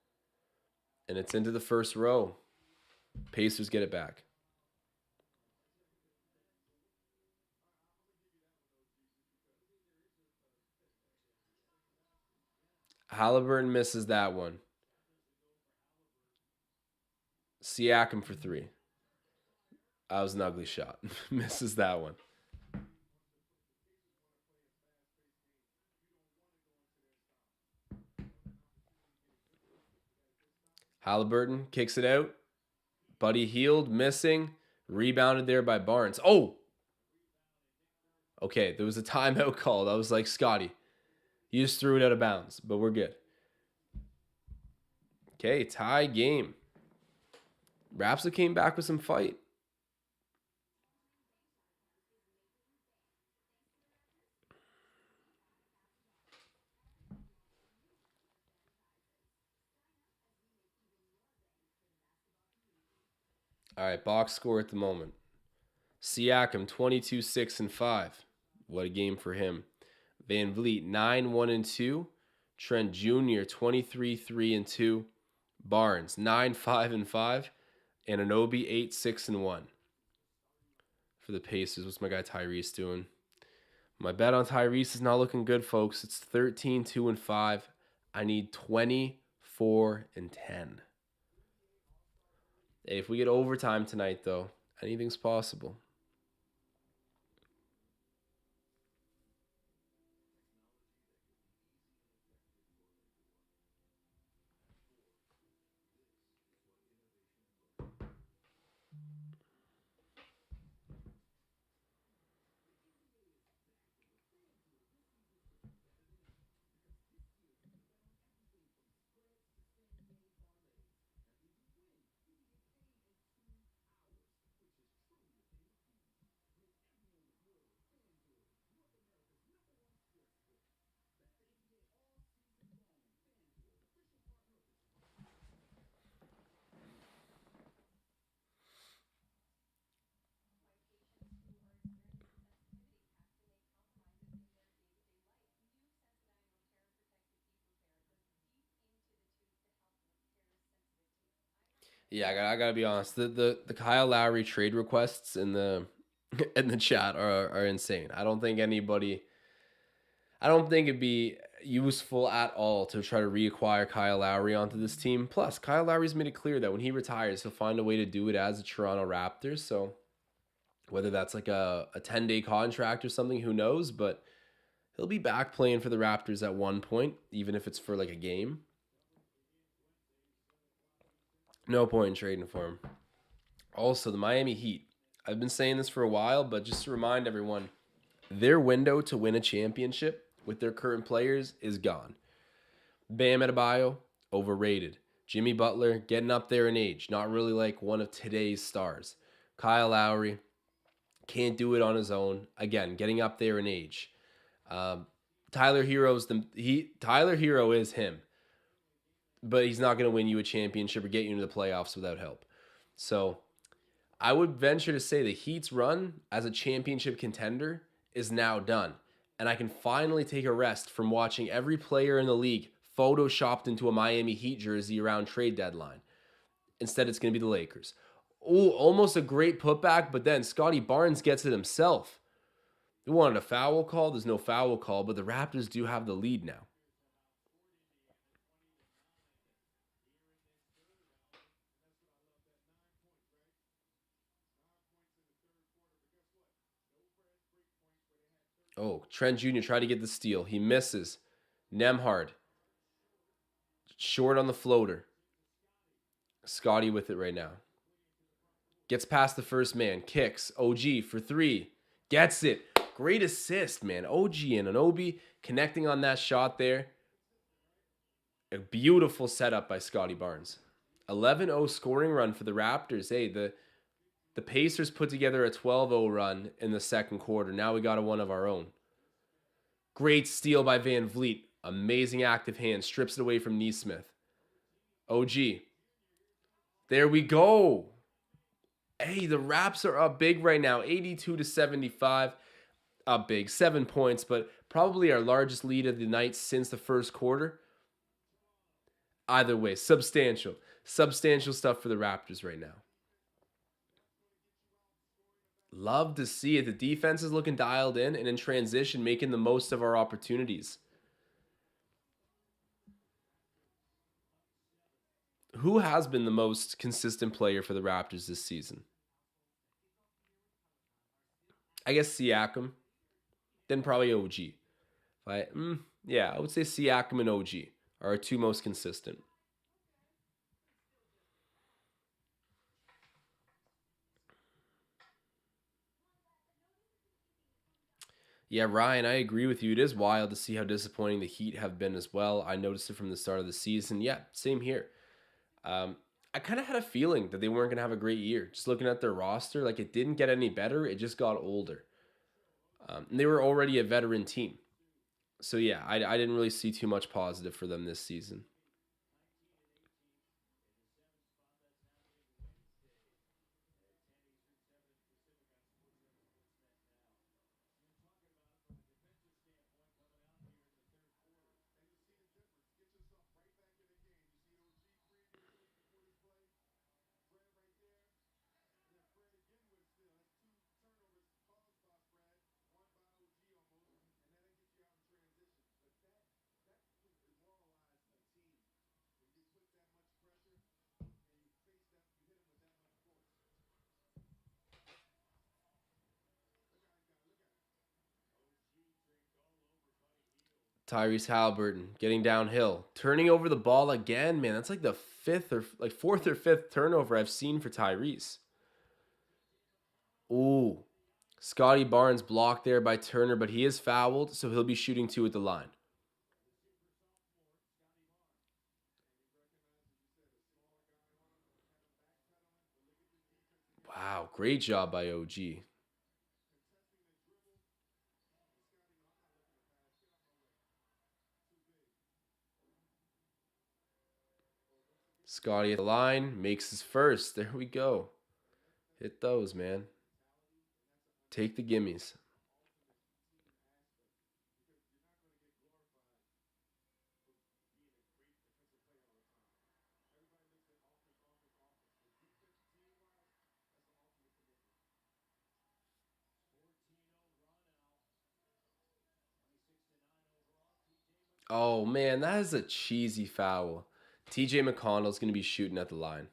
And it's into the first row. Pacers get it back. Halliburton misses that one. Siakam for 3. That was an ugly shot. Misses that one. Halliburton kicks it out. Buddy Hield missing. Rebounded there by Barnes. Oh! Okay, there was a timeout called. I was like, Scotty, you just threw it out of bounds, but we're good. Okay, tie game. Raps came back with some fight. All right, box score at the moment. Siakam 22, 6, and 5. What a game for him. VanVleet 9, 1, and 2. Trent Jr. 23, 3, and 2. Barnes 9, 5, and 5. And Anunoby 8, 6, and 1. For the Pacers, what's my guy Tyrese doing? My bet on Tyrese is not looking good, folks. It's 13, 2, and 5. I need 24 and 10. Hey, if we get overtime tonight, though, anything's possible. Yeah, I gotta be honest. The Kyle Lowry trade requests in the in the chat are insane. I don't think it'd be useful at all to try to reacquire Kyle Lowry onto this team. Plus, Kyle Lowry's made it clear that when he retires, he'll find a way to do it as a Toronto Raptors. So whether that's like a 10-day contract or something, who knows? But he'll be back playing for the Raptors at one point, even if it's for like a game. No point in trading for him. Also, the Miami Heat. I've been saying this for a while, but just to remind everyone, their window to win a championship with their current players is gone. Bam Adebayo, overrated. Jimmy Butler, getting up there in age, not really like one of today's stars. Kyle Lowry, can't do it on his own. Again, getting up there in age. Tyler Hero is him, but he's not going to win you a championship or get you into the playoffs without help. So I would venture to say the Heat's run as a championship contender is now done. And I can finally take a rest from watching every player in the league photoshopped into a Miami Heat jersey around trade deadline. Instead, it's going to be the Lakers. Oh, almost a great putback, but then Scotty Barnes gets it himself. They wanted a foul call. There's no foul call, but the Raptors do have the lead now. Oh, Trent Jr. tried to get the steal. He misses. Nemhard. Short on the floater. Scotty with it right now. Gets past the first man. Kicks. OG for 3. Gets it. Great assist, man. OG and Anunoby connecting on that shot there. A beautiful setup by Scotty Barnes. 11-0 scoring run for the Raptors. Hey, the Pacers put together a 12-0 run in the second quarter. Now we got a one of our own. Great steal by Van Vliet. Amazing active hand. Strips it away from Neesmith. OG. There we go. Hey, the Raps are up big right now. 82-75. Up big. 7 points, but probably our largest lead of the night since the first quarter. Either way, substantial. Substantial stuff for the Raptors right now. Love to see it. The defense is looking dialed in and in transition, making the most of our opportunities. Who has been the most consistent player for the Raptors this season? I guess Siakam. Then probably OG. Yeah, I would say Siakam and OG are our two most consistent. Yeah, Ryan, I agree with you. It is wild to see how disappointing the Heat have been as well. I noticed it from the start of the season. Yeah, same here. Um, I kind of had a feeling that they weren't going to have a great year. Just looking at their roster, like it didn't get any better. It just got older. And they were already a veteran team. So yeah, I didn't really see too much positive for them this season. Tyrese Halliburton getting downhill, turning over the ball again. Man, that's like the fifth or like fourth or fifth turnover I've seen for Tyrese. Ooh, Scotty Barnes blocked there by Turner, but he is fouled, so he'll be shooting two at the line. Wow, great job by OG. Scotty at the line makes his first. There we go. Hit those, man. Take the gimmies. Oh man, that is a cheesy foul. TJ McConnell's going to be shooting at the line.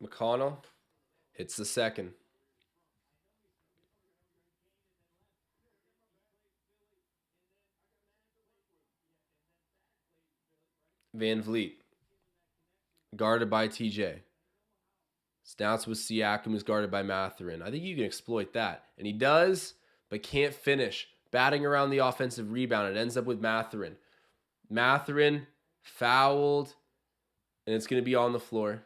McConnell hits the second. Van Vliet guarded by TJ. Snouts with Siakam, who's guarded by Mathurin. I think you can exploit that. And he does, but can't finish. Batting around the offensive rebound. It ends up with Mathurin. Mathurin fouled, and it's going to be on the floor.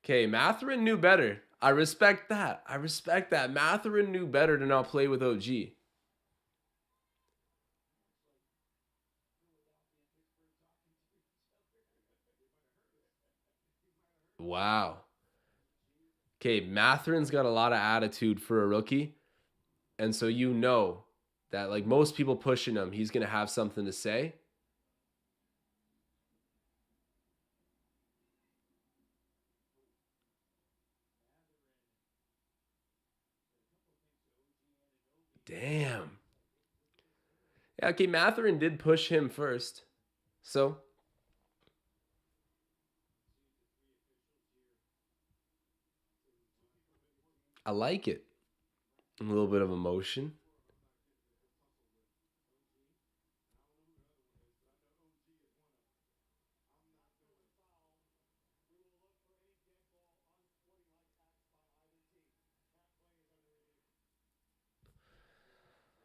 Okay, Mathurin knew better. I respect that. I respect that. Mathurin knew better to not play with OG. Wow. Okay, Mathurin's got a lot of attitude for a rookie. And so you know that like most people pushing him, he's going to have something to say. Damn. Yeah, okay, Matherin did push him first. So, I like it. A little bit of emotion.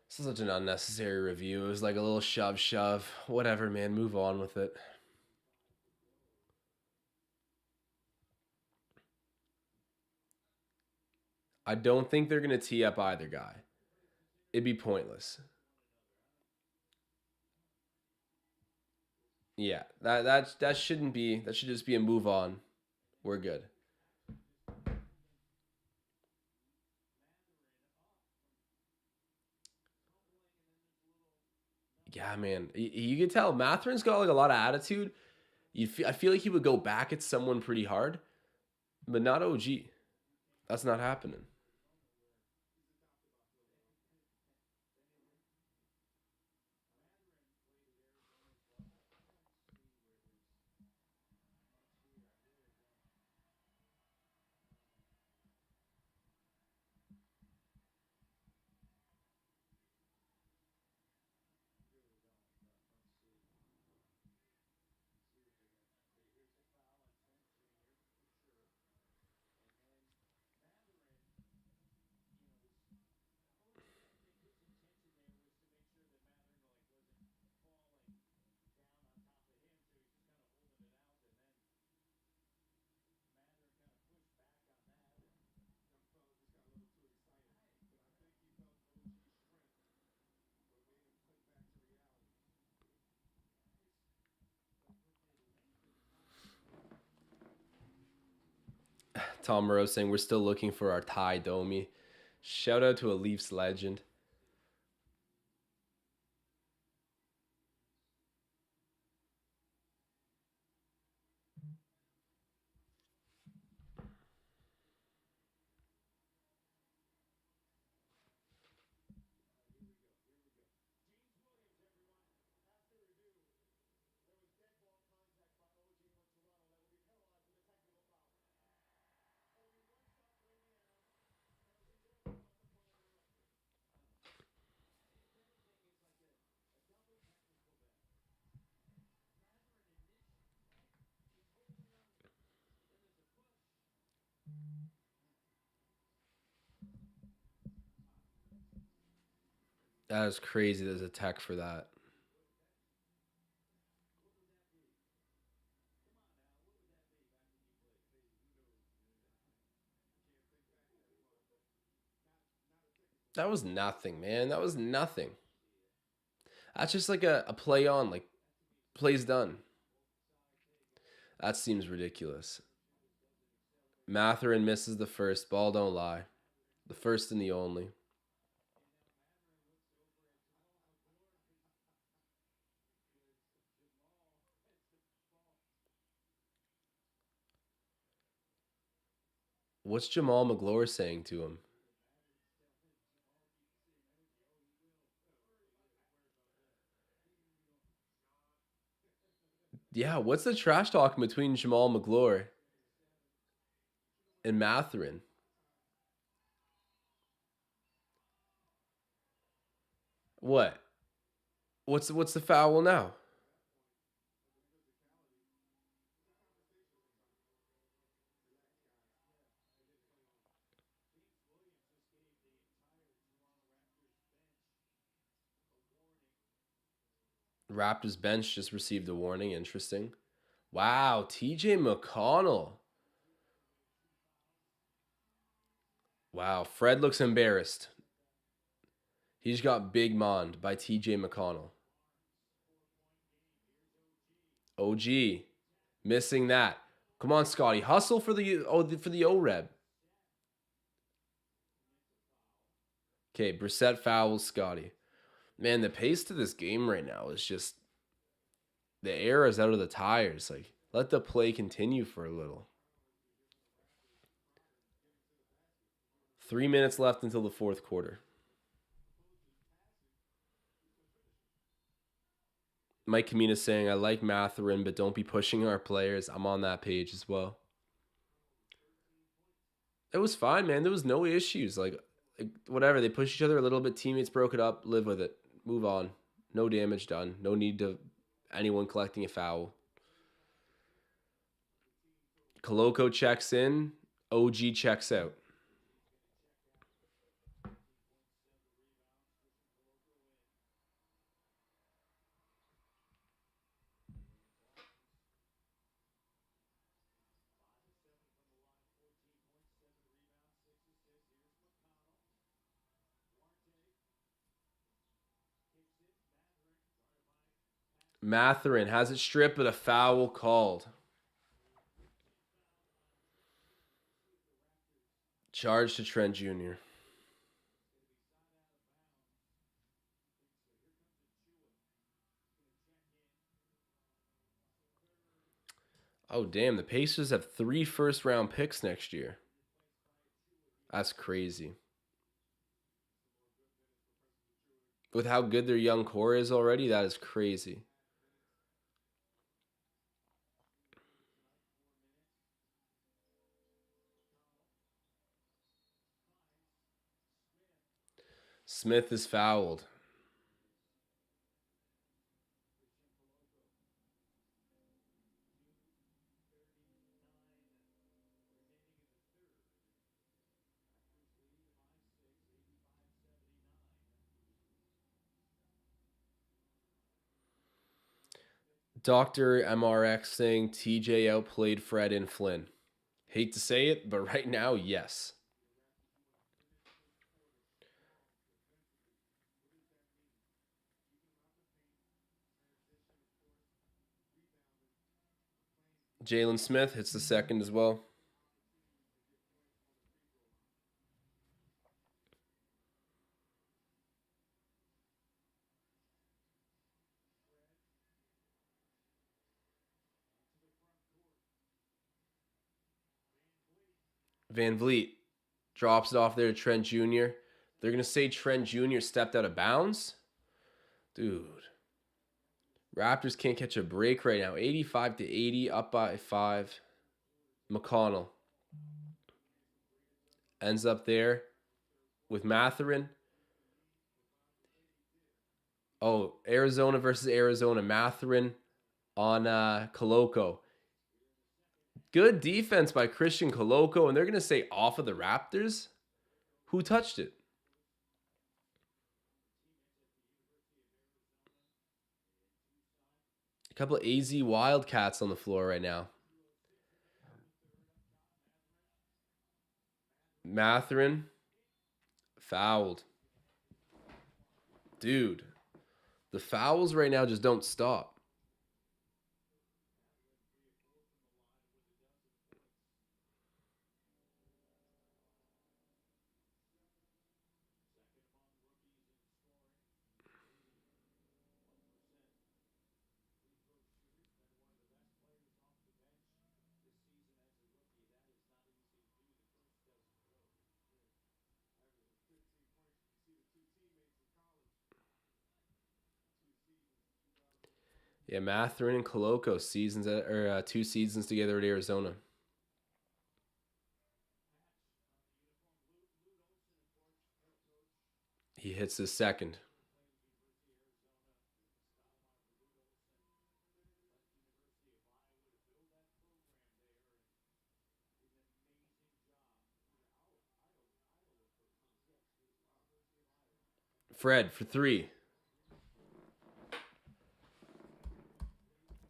This is such an unnecessary review. It was like a little shove shove. Whatever, man. Move on with it. I don't think they're going to tee up either guy. It'd be pointless. Yeah, that shouldn't be. That should just be a move on. We're good. Yeah, man. You can tell Matherin's got like a lot of attitude. I feel like he would go back at someone pretty hard, but not OG. That's not happening. Tom Moreau saying we're still looking for our Ty Domi. Shout out to a Leafs legend. That is crazy. There's a tech for that. That was nothing, man. That was nothing. That's just like a play on, like plays done. That seems ridiculous. Matherin misses the first. Ball don't lie. The first and the only. What's Jamal McGlure saying to him? Yeah, what's the trash talk between Jamal McGlure and Matherin? What? What's the foul now? Raptors bench just received a warning. Interesting. Wow, TJ McConnell. Wow, Fred looks embarrassed. He's got big mond by TJ McConnell. OG missing that. Come on, Scotty, hustle for the O-Reb. Okay, Brissett fouls Scotty. Man, the pace to this game right now is just the air is out of the tires. Like, let the play continue for a little. 3 minutes left until the fourth quarter. Mike Kamina saying, I like Matherin, but don't be pushing our players. I'm on that page as well. It was fine, man. There was no issues. Like whatever. They pushed each other a little bit. Teammates broke it up. Live with it. Move on. No damage done. No need to anyone collecting a foul. Koloko checks in. OG checks out. Matherin has it stripped, but a foul called. Charge to Trent Jr. Oh, damn. The Pacers have 3 first-round picks next year. That's crazy. With how good their young core is already, that is crazy. Smith is fouled. Dr. MRX saying TJ outplayed Fred and Flynn. Hate to say it, but right now, yes. Jalen Smith hits the second as well. Van Vliet drops it off there to Trent Jr. They're going to say Trent Jr. stepped out of bounds? Dude. Raptors can't catch a break right now. 85 to 80, up by 5. McConnell ends up there with Matherin. Oh, Arizona versus Arizona. Matherin on Koloko. Good defense by Christian Koloko, and they're going to say off of the Raptors? Who touched it? A couple of AZ Wildcats on the floor right now. Matherin fouled. Dude, the fouls right now just don't stop. Yeah, Matherin and Koloko seasons or 2 seasons together at Arizona. He hits his second. Fred for 3.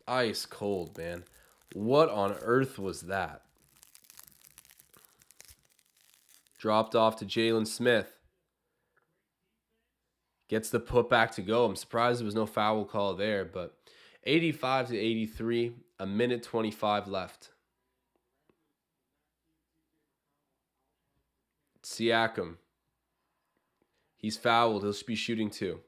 Ice cold, man. What on earth was that? Dropped off to Jalen Smith. Gets the putback to go. I'm surprised there was no foul call there, but 85 to 83, a minute 25 left. Siakam. He's fouled. He'll be shooting 2.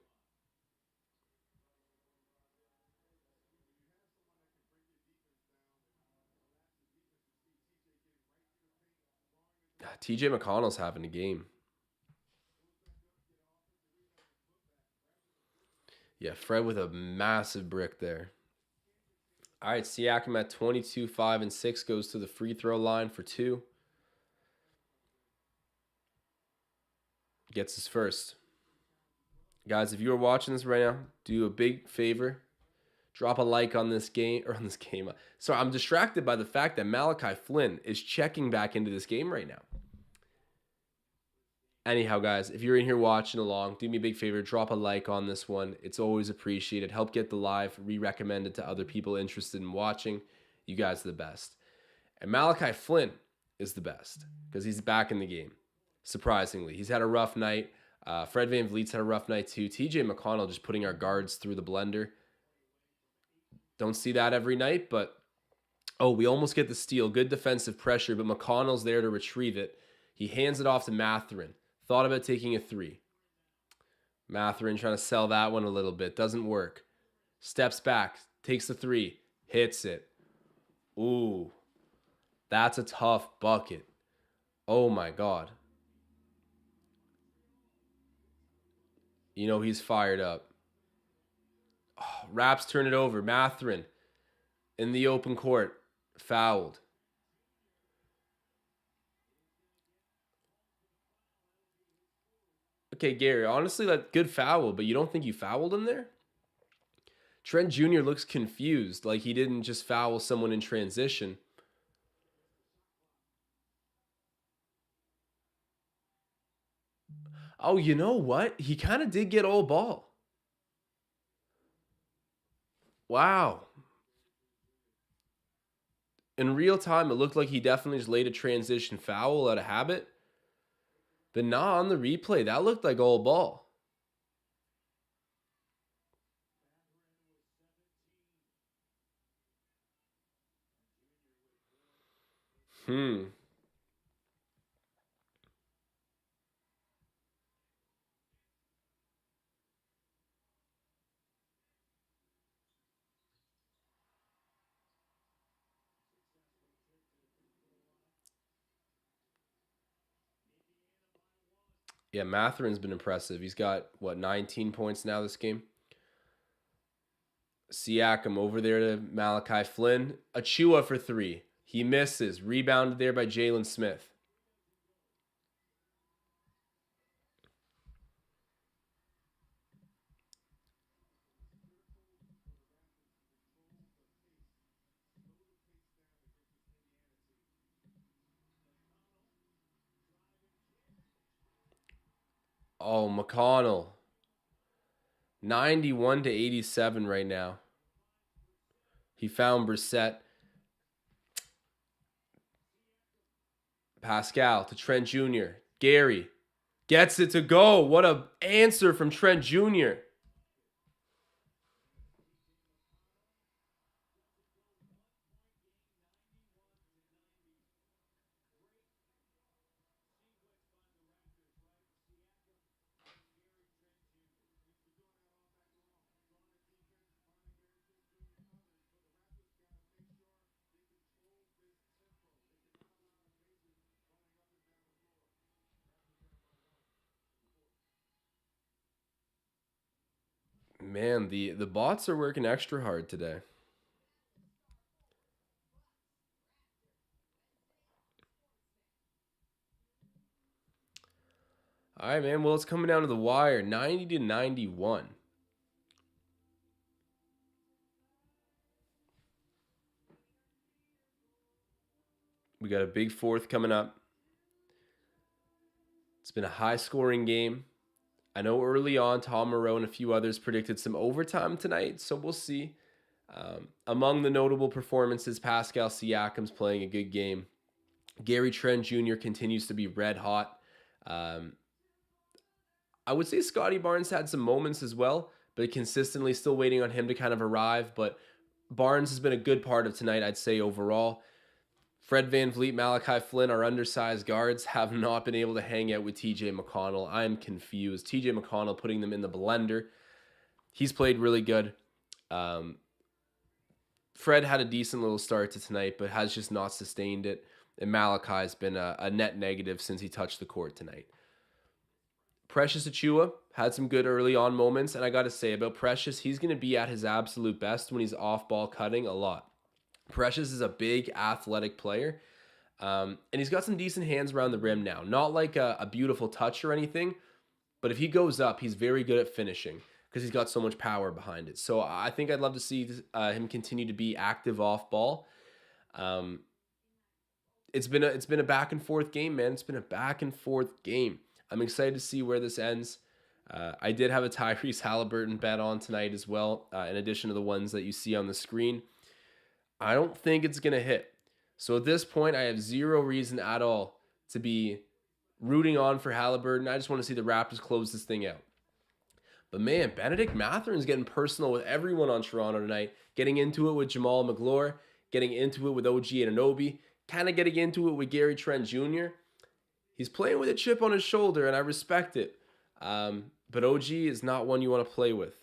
TJ McConnell's having a game. Yeah, Fred with a massive brick there. All right, Siakam at 22, 5, and 6 goes to the free throw line for 2. Gets his first. Guys, if you are watching this right now, do a big favor. Drop a like on this game, or on this game. So I'm distracted by the fact that Malachi Flynn is checking back into this game right now. Anyhow, guys, if you're in here watching along, do me a big favor, drop a like on this one. It's always appreciated. Help get the live re-recommended to other people interested in watching. You guys are the best. And Malachi Flynn is the best because he's back in the game. Surprisingly, he's had a rough night. Fred VanVleet's had a rough night too. TJ McConnell just putting our guards through the blender. Don't see that every night, but we almost get the steal. Good defensive pressure, but McConnell's there to retrieve it. He hands it off to Mathurin. Thought about taking a 3. Mathurin trying to sell that one a little bit. Doesn't work. Steps back. Takes the 3. Hits it. Ooh. That's a tough bucket. Oh my God. You know he's fired up. Oh, Raps turn it over. Mathurin in the open court. Fouled. Okay, Gary, honestly, that good foul, but you don't think you fouled him there? Trent Jr. looks confused, like he didn't just foul someone in transition. Oh, you know what? He kind of did get all ball. Wow. In real time, it looked like he definitely just laid a transition foul out of habit. But not on the replay. That looked like all ball. Hmm. Yeah, Matherin's been impressive. He's got, 19 points now this game? Siakam over there to Malachi Flynn. Achua for 3. He misses. Rebounded there by Jalen Smith. Oh, McConnell. 91 to 87 right now. He found Brissett. Pascal to Trent Jr. Gary gets it to go. What a answer from Trent Jr. Man, the bots are working extra hard today. All right, man. Well, it's coming down to the wire. 90 to 91. We got a big fourth coming up. It's been a high-scoring game. I know early on, Tom Moreau and a few others predicted some overtime tonight, so we'll see. Among the notable performances, Pascal Siakam's playing a good game. Gary Trent Jr. continues to be red hot. Um, I would say Scotty Barnes had some moments as well, but consistently still waiting on him to kind of arrive. But Barnes has been a good part of tonight, I'd say, overall. Fred VanVleet, Malachi Flynn, our undersized guards, have not been able to hang out with TJ McConnell. I'm confused. TJ McConnell putting them in the blender. He's played really good. Fred had a decent little start to tonight, but has just not sustained it. And Malachi's been a net negative since he touched the court tonight. Precious Achua had some good early on moments, and I got to say about Precious, he's going to be at his absolute best when he's off ball cutting a lot. Precious is a big athletic player, and he's got some decent hands around the rim now. Not like a beautiful touch or anything, but if he goes up, he's very good at finishing because he's got so much power behind it. So I think I'd love to see him continue to be active off ball. Um, it's been a back and forth game, man. It's been a back and forth game. I'm excited to see where this ends. I did have a Tyrese Halliburton bet on tonight as well, in addition to the ones that you see on the screen. I don't think it's gonna hit. So at this point, I have zero reason at all to be rooting on for Halliburton. I just want to see the Raptors close this thing out. But man, Benedict Mathurin's getting personal with everyone on Toronto tonight, getting into it with Jamal McGlure, getting into it with OG Anunoby, kind of getting into it with Gary Trent Jr. He's playing with a chip on his shoulder, and I respect it. But OG is not one you want to play with.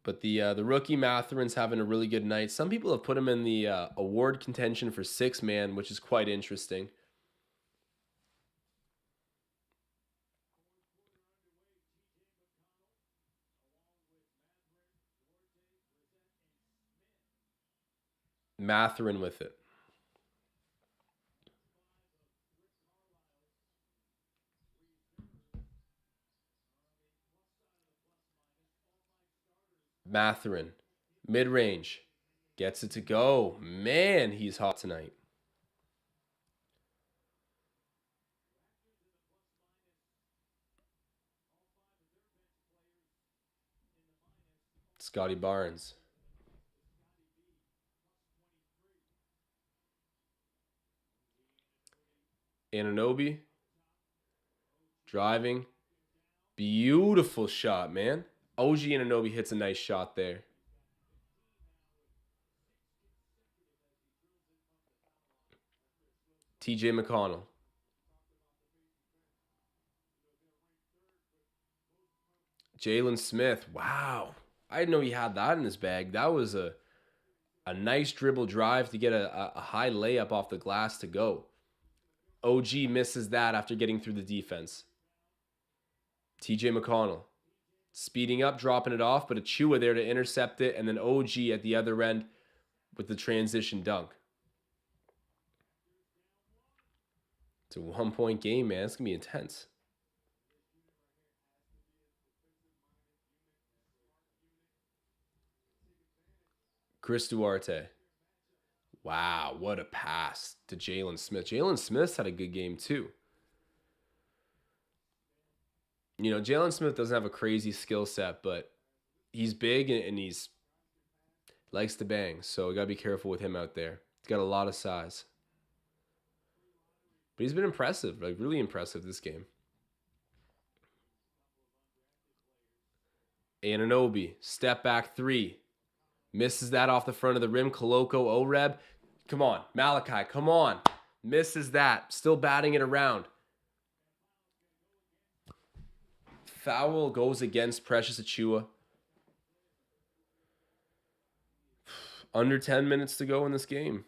But the rookie Mathurin's having a really good night. Some people have put him in the award contention for sixth man, which is quite interesting. Mathurin with it. Mathurin, mid range, gets it to go. Man, he's hot tonight. Scotty Barnes. Anunoby, driving. Beautiful shot, man. OG Anunoby hits a nice shot there. TJ McConnell. Jalen Smith. Wow. I didn't know he had that in his bag. That was a nice dribble drive to get a high layup off the glass to go. OG misses that after getting through the defense. TJ McConnell speeding up, dropping it off, but Achua there to intercept it, and then OG at the other end with the transition dunk. It's a 1 point game, man. It's going to be intense. Chris Duarte. Wow, what a pass to Jalen Smith. Jalen Smith's had a good game too. You know, Jalen Smith doesn't have a crazy skill set, but he's big and he's likes to bang. So we gotta be careful with him out there. He's got a lot of size. But he's been impressive, like really impressive this game. Anunoby, step back three. Misses that off the front of the rim. Koloko Oreb. Come on. Malachi, come on. Misses that. Still batting it around. Foul goes against Precious Achua. Under 10 minutes to go in this game.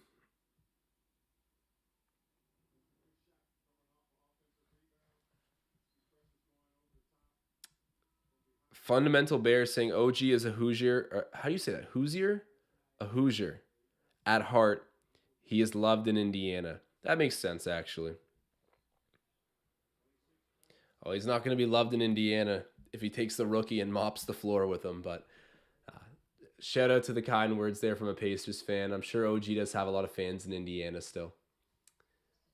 Fundamental Bear saying OG is a Hoosier. Or how do you say that? Hoosier? A Hoosier. At heart, he is loved in Indiana. That makes sense, actually. Oh, he's not going to be loved in Indiana if he takes the rookie and mops the floor with him. But shout out to the kind words there from a Pacers fan. I'm sure OG does have a lot of fans in Indiana still.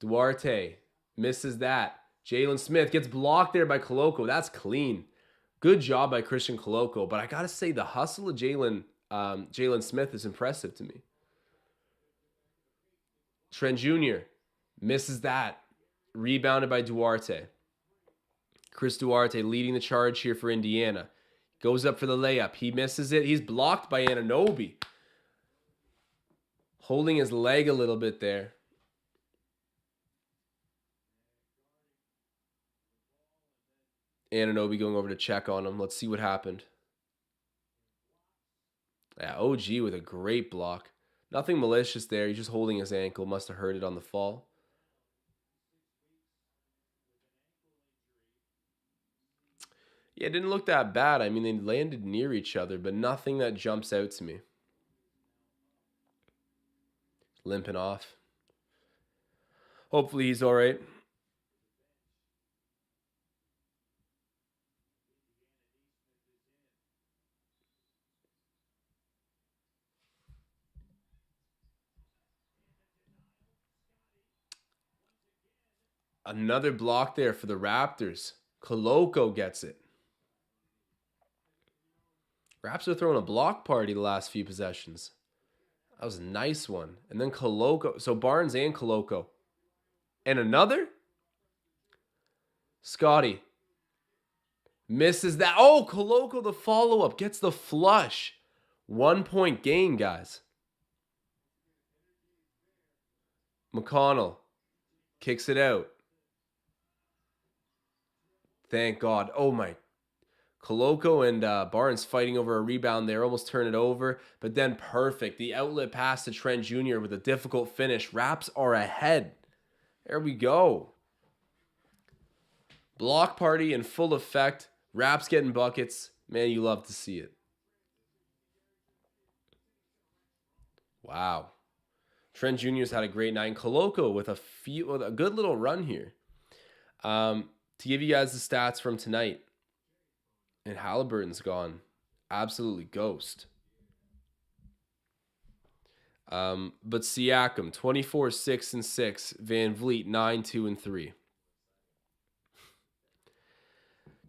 Duarte misses that. Jalen Smith gets blocked there by Koloko. That's clean. Good job by Christian Koloko. But I got to say, the hustle of Jalen Smith is impressive to me. Trent Jr. misses that. Rebounded by Duarte. Chris Duarte leading the charge here for Indiana. Goes up for the layup. He misses it. He's blocked by Anunoby. Holding his leg a little bit there. Anunoby going over to check on him. Let's see what happened. Yeah, OG with a great block. Nothing malicious there. He's just holding his ankle. Must have hurt it on the fall. Yeah, it didn't look that bad. I mean, they landed near each other, but nothing that jumps out to me. Limping off. Hopefully he's all right. Another block there for the Raptors. Koloko gets it. Raps are throwing a block party the last few possessions. That was a nice one. And then Koloko. So Barnes and Koloko. And another? Scotty misses that. Oh, Koloko, the follow up, gets the flush. 1 point gain, guys. McConnell kicks it out. Thank God. Oh, my. Koloko and Barnes fighting over a rebound there. Almost turn it over. But then perfect. The outlet pass to Trent Jr. with a difficult finish. Raps are ahead. There we go. Block party in full effect. Raps getting buckets. Man, you love to see it. Wow. Trent Jr.'s had a great night. And Koloko with a good little run here. To give you guys the stats from tonight. And Halliburton's gone. Absolutely ghost. But Siakam, 24, 6, and 6. Van Vliet, 9, 2, and 3.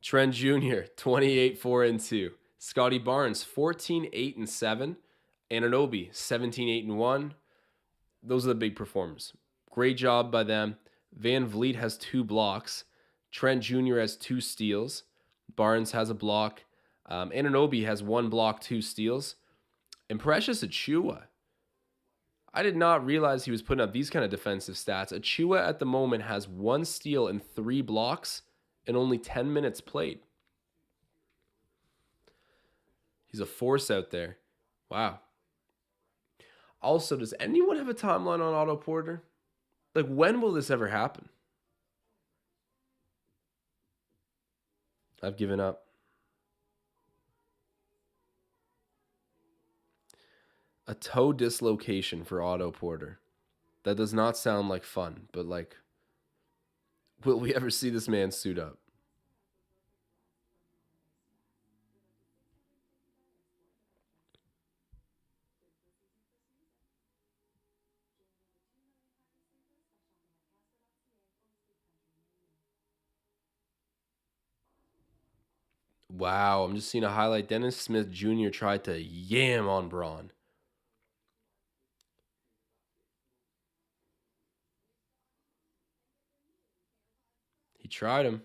Trent Jr., 28, 4, and 2. Scotty Barnes, 14, 8, and 7. Anunoby, 17, 8, and 1. Those are the big performers. Great job by them. Van Vliet has 2 blocks. Trent Jr. has 2 steals. Barnes has a block. Anunoby has 1 block, 2 steals. And Precious Achiuwa. I did not realize he was putting up these kind of defensive stats. Achiuwa at the moment has 1 steal and 3 blocks and only 10 minutes played. He's a force out there. Wow. Also, does anyone have a timeline on Otto Porter? Like, when will this ever happen? I've given up. A toe dislocation for Otto Porter. That does not sound like fun, but like, will we ever see this man suit up? Wow, I'm just seeing a highlight. Dennis Smith Jr. tried to yam on Braun. He tried him.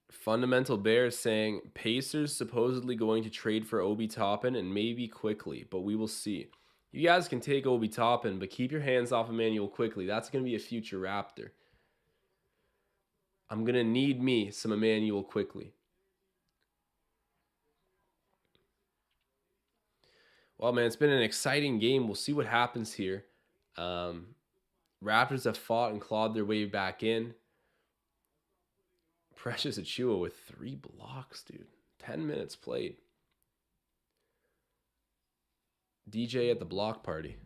Fundamental Bears saying Pacers supposedly going to trade for Obi Toppin and maybe quickly, but we will see. You guys can take Obi Toppin, but keep your hands off Emmanuel quickly. That's going to be a future Raptor. I'm going to need me some Emmanuel quickly. Well, man, it's been an exciting game. We'll see what happens here. Raptors have fought and clawed their way back in. Precious Achiuwa with 3 blocks, dude. 10 minutes played. DJ at the block party.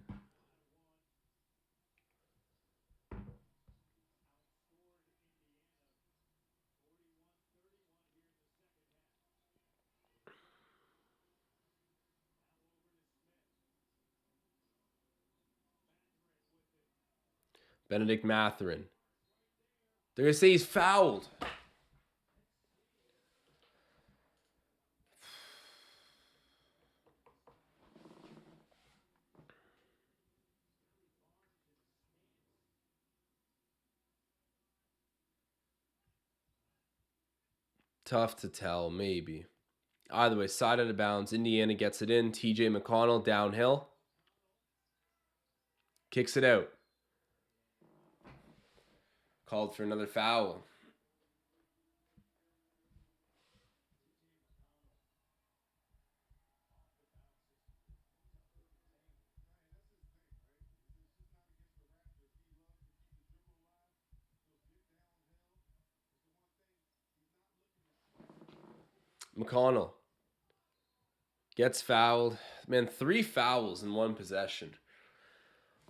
Benedict Mathurin. They're going to say he's fouled. Tough to tell, maybe. Either way, side out of bounds. Indiana gets it in. TJ McConnell downhill. Kicks it out. Called for another foul. McConnell gets fouled. Man, 3 fouls in one possession.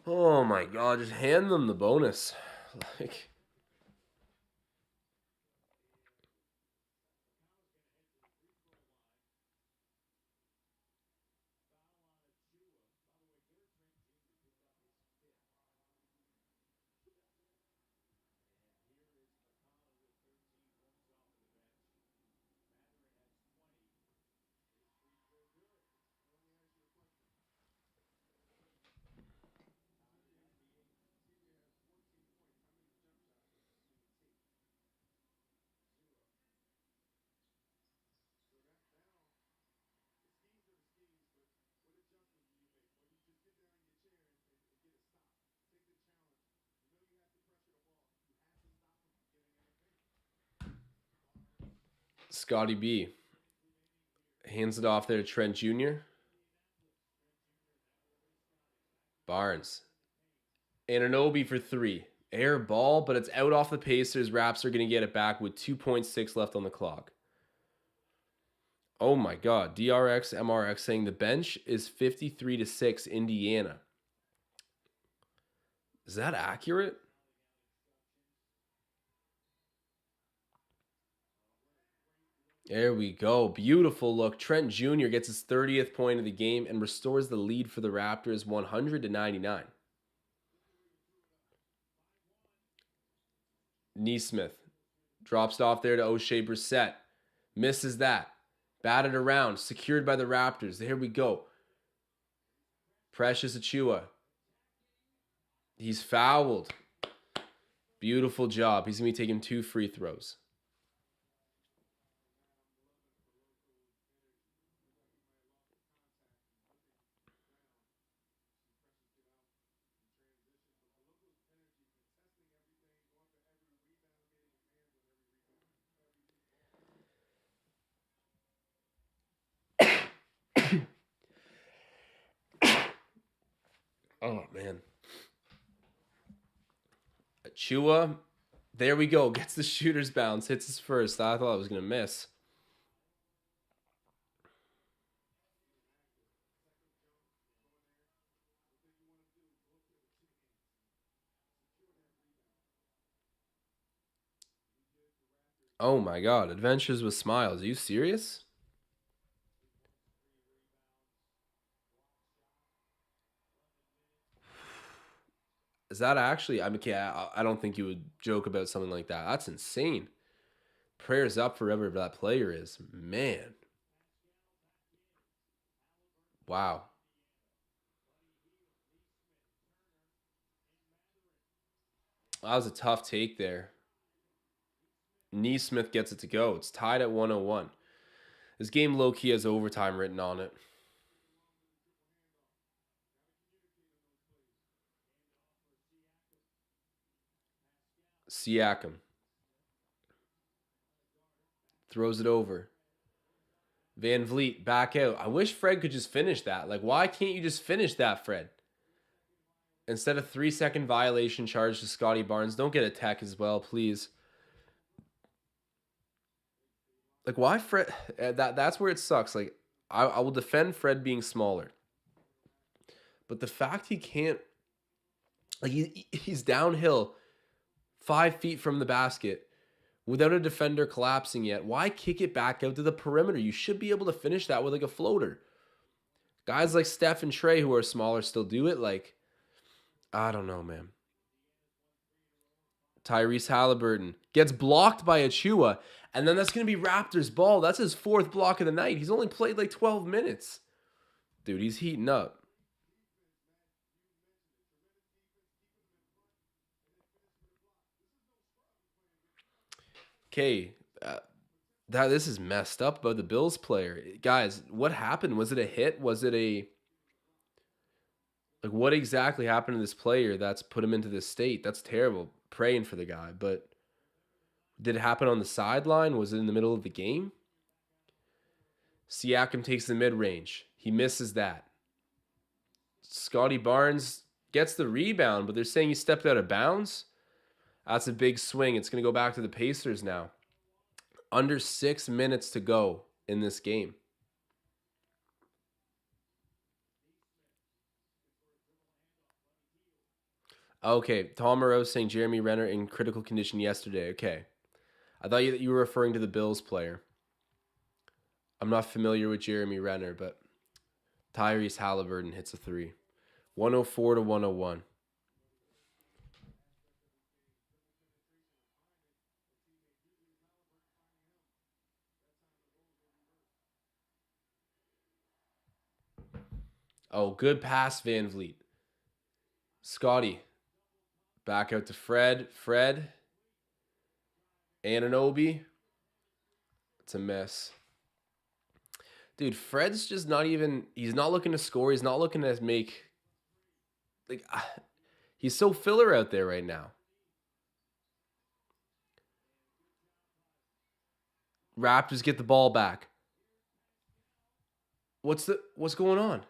Oh my god, just hand them the bonus. Like, Scotty B hands it off there to Trent Jr. Barnes. Anunoby for 3. Air ball, but it's out off the Pacers. Raps are going to get it back with 2.6 left on the clock. Oh my god. DRX MRX saying the bench is 53-6 Indiana. Is that accurate? There we go. Beautiful look. Trent Jr. gets his 30th point of the game and restores the lead for the Raptors 100-99. Neesmith drops it off there to O'Shea Brissett. Misses that. Batted around. Secured by the Raptors. There we go. Precious Achiuwa. He's fouled. Beautiful job. He's going to be taking 2 free throws. Oh, man. Achiuwa, there we go. Gets the shooter's bounce. Hits his first. I thought I was going to miss. Oh my god. Adventures with Smiles. Are you serious? Is that actually? I mean, okay, I don't think you would joke about something like that. That's insane. Prayers up forever if that player is. Man. Wow. That was a tough take there. Neesmith gets it to go. It's tied at 101. This game low key has overtime written on it. Siakam throws it over. Van Vliet back out. I wish Fred could just finish that. Like, why can't you just finish that, Fred? Instead of 3-second violation charge to Scotty Barnes, don't get a tech as well, please. Like, why Fred? That's where it sucks. Like, I will defend Fred being smaller, but the fact he can't, like, he's downhill 5 feet from the basket without a defender collapsing yet. Why kick it back out to the perimeter? You should be able to finish that with like a floater. Guys like Steph and Trey who are smaller still do it. Like, I don't know, man. Tyrese Halliburton gets blocked by Achiuwa, and then that's going to be Raptors ball. That's his 4th block of the night. He's only played like 12 minutes. Dude, he's heating up. Okay, this is messed up about the Bills player. Guys, what happened? Was it a hit? Was it a... Like, what exactly happened to this player that's put him into this state? That's terrible. Praying for the guy, but did it happen on the sideline? Was it in the middle of the game? Siakam takes the mid range. He misses that. Scotty Barnes gets the rebound, but they're saying he stepped out of bounds. That's a big swing. It's going to go back to the Pacers now. Under 6 minutes to go in this game. Okay, Tom Moreau saying Jeremy Renner in critical condition yesterday. Okay. I thought you were referring to the Bills player. I'm not familiar with Jeremy Renner, but Tyrese Halliburton hits a three. 104 to 101. Oh, good pass, Van Vliet. Scotty. Back out to Fred. Fred. Anunoby. It's a miss. Dude, Fred's just not even. He's not looking to score. He's not looking to make. Like, he's so filler out there right now. Raptors get the ball back. What's going on?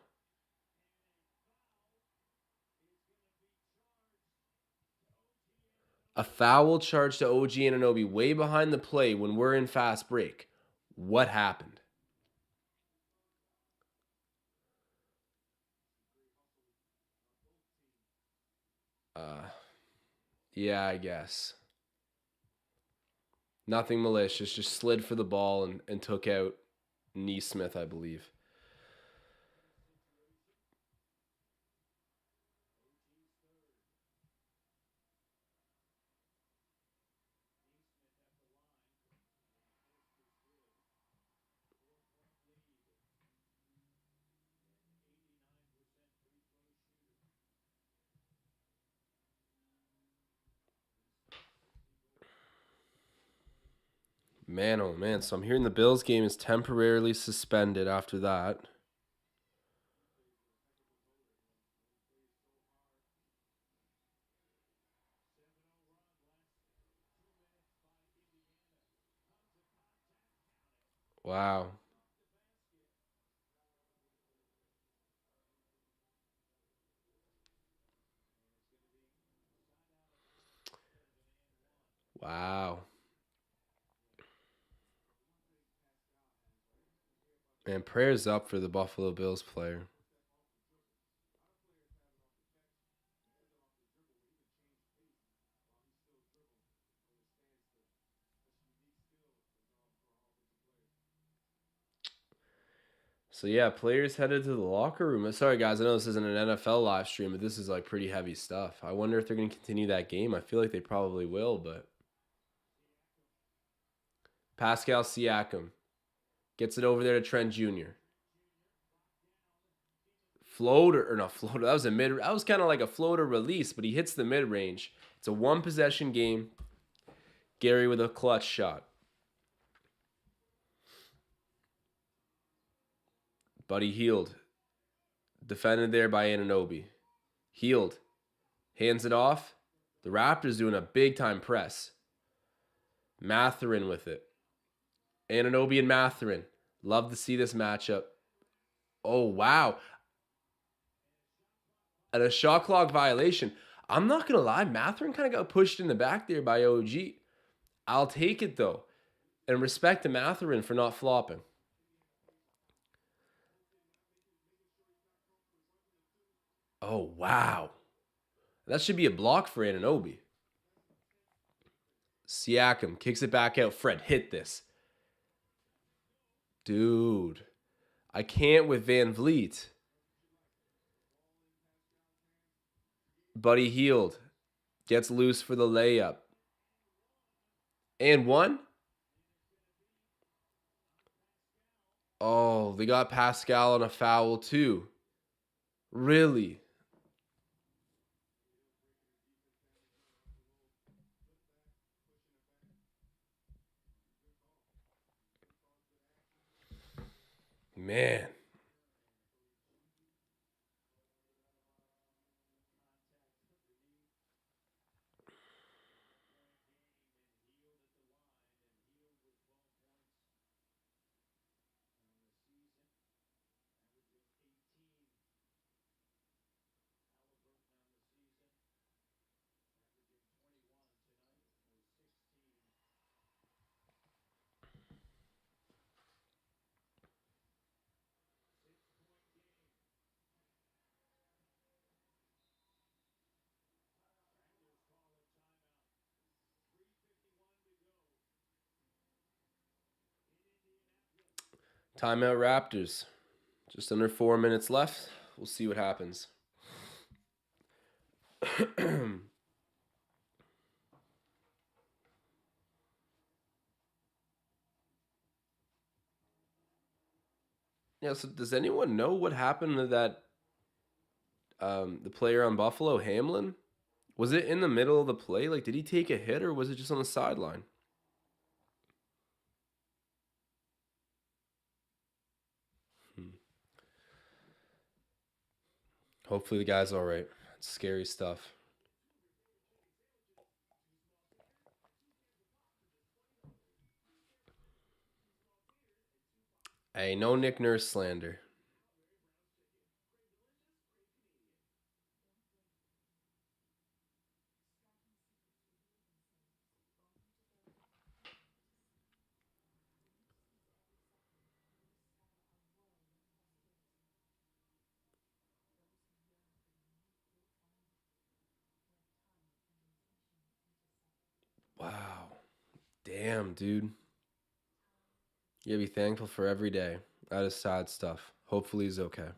A foul charge to OG Anunoby way behind the play when we're in fast break. What happened? Uh, yeah, I guess. Nothing malicious. Just slid for the ball and took out Neesmith, I believe. Man, oh man. So I'm hearing the Bills game is temporarily suspended after that. Wow. Wow. Man, prayers up for the Buffalo Bills player. So yeah, players headed to the locker room. Sorry guys, I know this isn't an NFL live stream, but this is like pretty heavy stuff. I wonder if they're going to continue that game. I feel like they probably will, but Pascal Siakam gets it over there to Trent Jr. Floater or not floater. That was a mid. That was kind of like a floater release, but he hits the mid range. It's a one possession game. Gary with a clutch shot. Buddy Healed. Defended there by Anunoby. Healed. Hands it off. The Raptors doing a big time press. Matherin with it. Anunoby and Matherin. Love to see this matchup. Oh, wow. And a shot clock violation. I'm not going to lie. Matherin kind of got pushed in the back there by OG. I'll take it, though. And respect to Matherin for not flopping. Oh, wow. That should be a block for Anunoby. Siakam kicks it back out. Fred, hit this. Dude. I can't with Van Vliet. Buddy Healed. Gets loose for the layup. And one. Oh, they got Pascal on a foul too. Really? Man. Timeout Raptors. Just under 4 minutes left. We'll see what happens. Yeah, so does anyone know what happened to that the player on Buffalo, Hamlin? Was it in the middle of the play? Like, did he take a hit or was it just on the sideline? Hmm. Hopefully the guy's all right. It's scary stuff. Hey, no Nick Nurse slander. Wow. Damn, dude. You gotta be thankful for every day. That is sad stuff. Hopefully he's okay.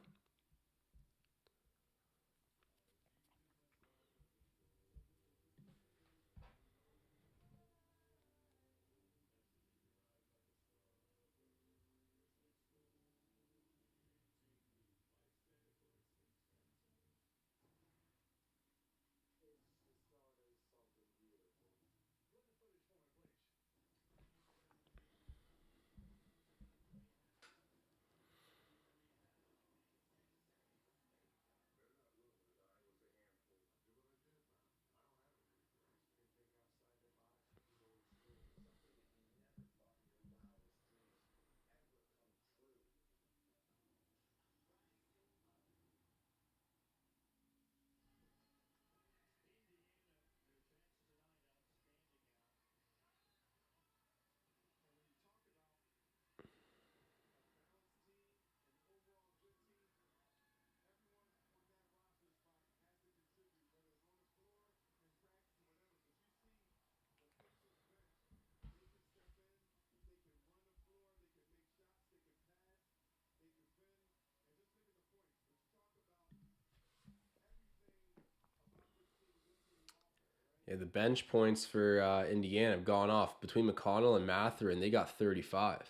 Yeah, the bench points for Indiana have gone off. Between McConnell and Mathurin, they got 35.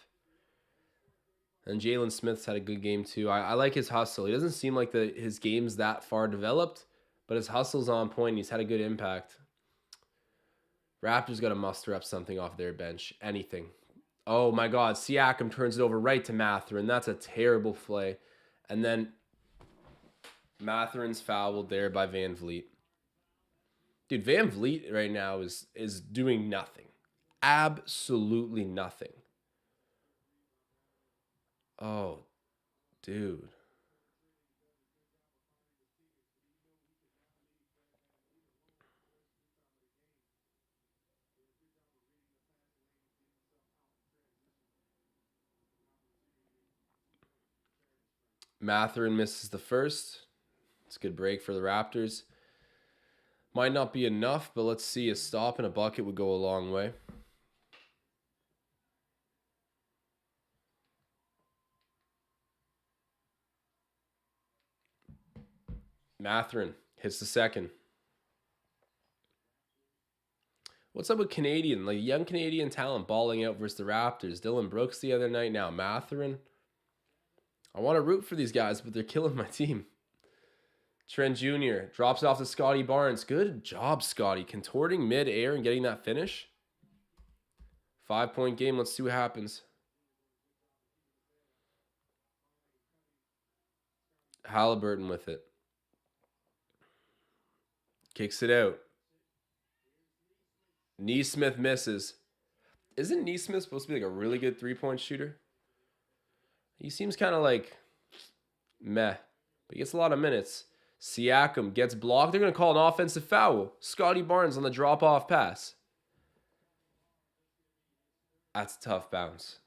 And Jalen Smith's had a good game too. I like his hustle. He doesn't seem like his game's that far developed, but his hustle's on point. And he's had a good impact. Raptors got to muster up something off their bench. Anything. Oh my God. Siakam turns it over right to Mathurin. That's a terrible play. And then Matherin's fouled there by Van Vliet. Dude, Van Vliet right now is doing nothing. Absolutely nothing. Oh, dude. Matherin misses the first. It's a good break for the Raptors. Might not be enough, but let's see. A stop and a bucket would go a long way. Matherin hits the second. What's up with Canadian? Like young Canadian talent balling out versus the Raptors. Dylan Brooks the other night. Now Matherin. I want to root for these guys, but they're killing my team. Trent Jr. drops off to Scotty Barnes. Good job, Scotty. Contorting mid-air and getting that finish. 5-point game. Let's see what happens. Halliburton with it. Kicks it out. Neesmith misses. Isn't Neesmith supposed to be like a really good 3-point shooter? He seems kind of like meh, but he gets a lot of minutes. Siakam gets blocked. They're going to call an offensive foul. Scotty Barnes on the drop-off pass. That's a tough bounce.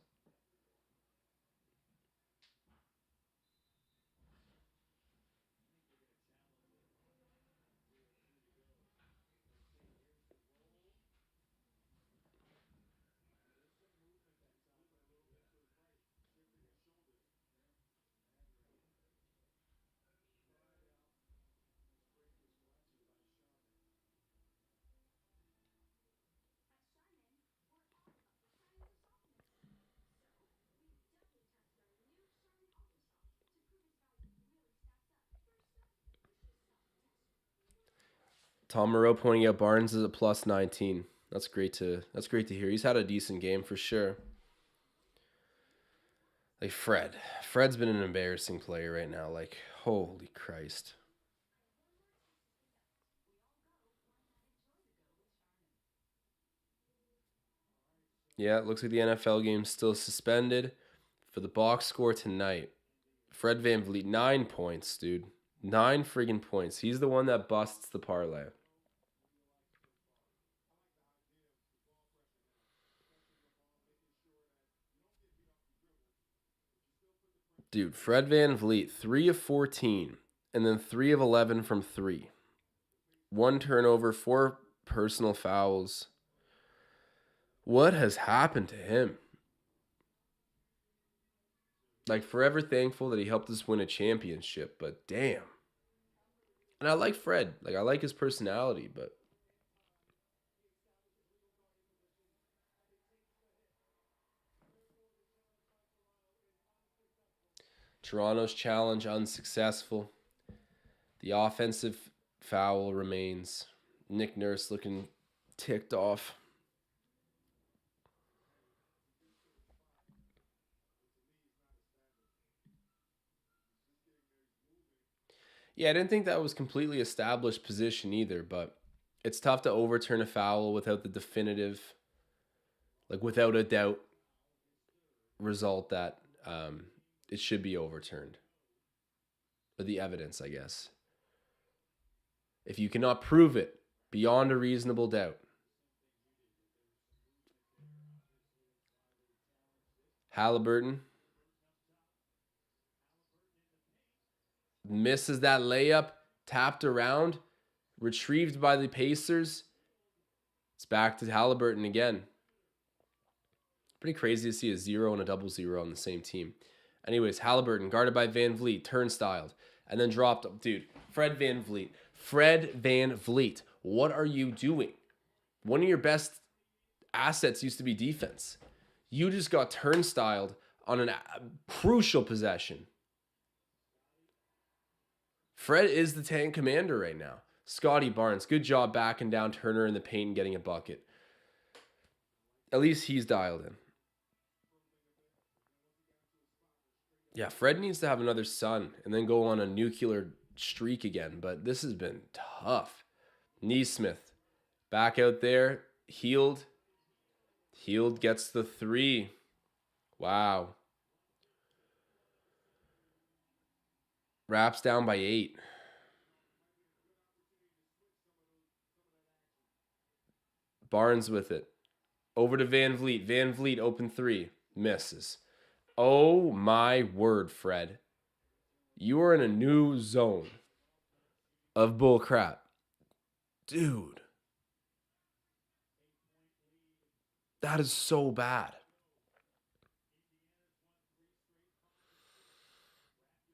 Tom Moreau pointing out Barnes is a plus 19. That's great to hear. He's had a decent game for sure. Like Fred's been an embarrassing player right now. Like, holy Christ. Yeah, it looks like the NFL game's still suspended for the box score tonight. Fred VanVleet, 9 points, dude. 9 friggin' points. He's the one that busts the parlay. Dude, Fred VanVleet, 3 of 14, and then 3 of 11 from 3. 1 turnover, 4 personal fouls. What has happened to him? Like, forever thankful that he helped us win a championship, but damn. And I like Fred. Like, I like his personality, but Toronto's challenge unsuccessful. The offensive foul remains. Nick Nurse looking ticked off. Yeah, I didn't think that was completely established position either, but it's tough to overturn a foul without the definitive, like without a doubt result that it should be overturned. Or the evidence, I guess. If you cannot prove it beyond a reasonable doubt. Halliburton misses that layup, tapped around, retrieved by the Pacers. It's back to Halliburton again. Pretty crazy to see a 0 and a 0-0 on the same team. Anyways, Halliburton guarded by VanVleet, turnstiled, and then dropped. Dude, Fred VanVleet, what are you doing? One of your best assets used to be defense. You just got turnstiled on a crucial possession. Fred is the tank commander right now. Scotty Barnes, good job backing down Turner in the paint and getting a bucket. At least he's dialed in. Yeah, Fred needs to have another son and then go on a nuclear streak again, but this has been tough. Neesmith, back out there, Healed gets the 3. Wow. Raps down by 8. Barnes with it. Over to VanVleet. VanVleet open 3. Misses. Oh my word, Fred. You are in a new zone of bull crap. Dude. That is so bad.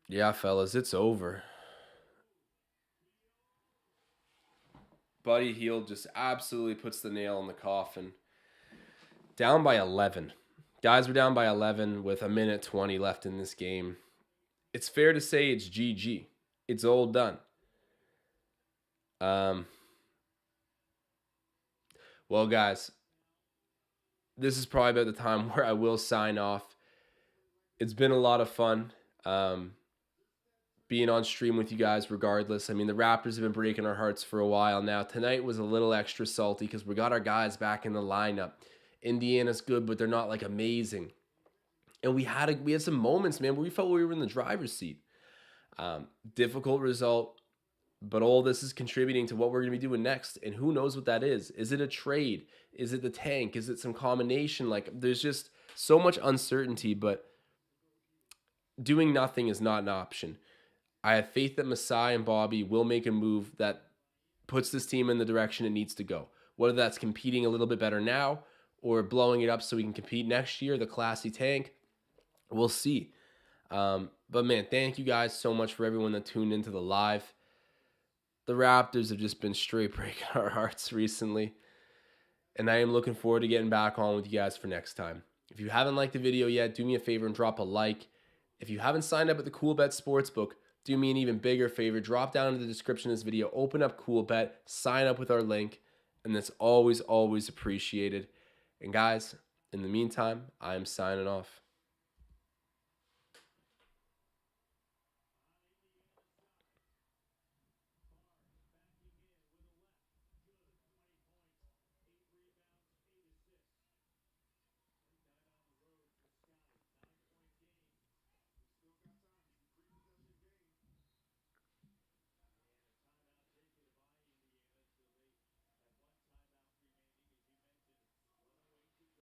Yeah, fellas, it's over. Buddy Hield just absolutely puts the nail in the coffin. Down by 11. Guys were down by 11 with a minute 20 left in this game. It's fair to say it's GG. It's all done. Well, guys, this is probably about the time where I will sign off. It's been a lot of fun being on stream with you guys regardless. I mean, the Raptors have been breaking our hearts for a while now. Tonight was a little extra salty because we got our guys back in the lineup. Indiana's good, but they're not like amazing. And we had some moments, man, where we felt we were in the driver's seat. Difficult result, but all this is contributing to what we're going to be doing next. And who knows what that is? Is it a trade? Is it the tank? Is it some combination? Like, there's just so much uncertainty, but doing nothing is not an option. I have faith that Masai and Bobby will make a move that puts this team in the direction it needs to go. Whether that's competing a little bit better now or blowing it up so we can compete next year, the classy tank, we'll see. But man, thank you guys so much for everyone that tuned into the live. The Raptors have just been straight breaking our hearts recently. And I am looking forward to getting back on with you guys for next time. If you haven't liked the video yet, do me a favor and drop a like. If you haven't signed up at the Cool Bet Sportsbook, do me an even bigger favor. Drop down in the description of this video, open up CoolBet, sign up with our link, and that's always, always appreciated. And guys, in the meantime, I'm signing off.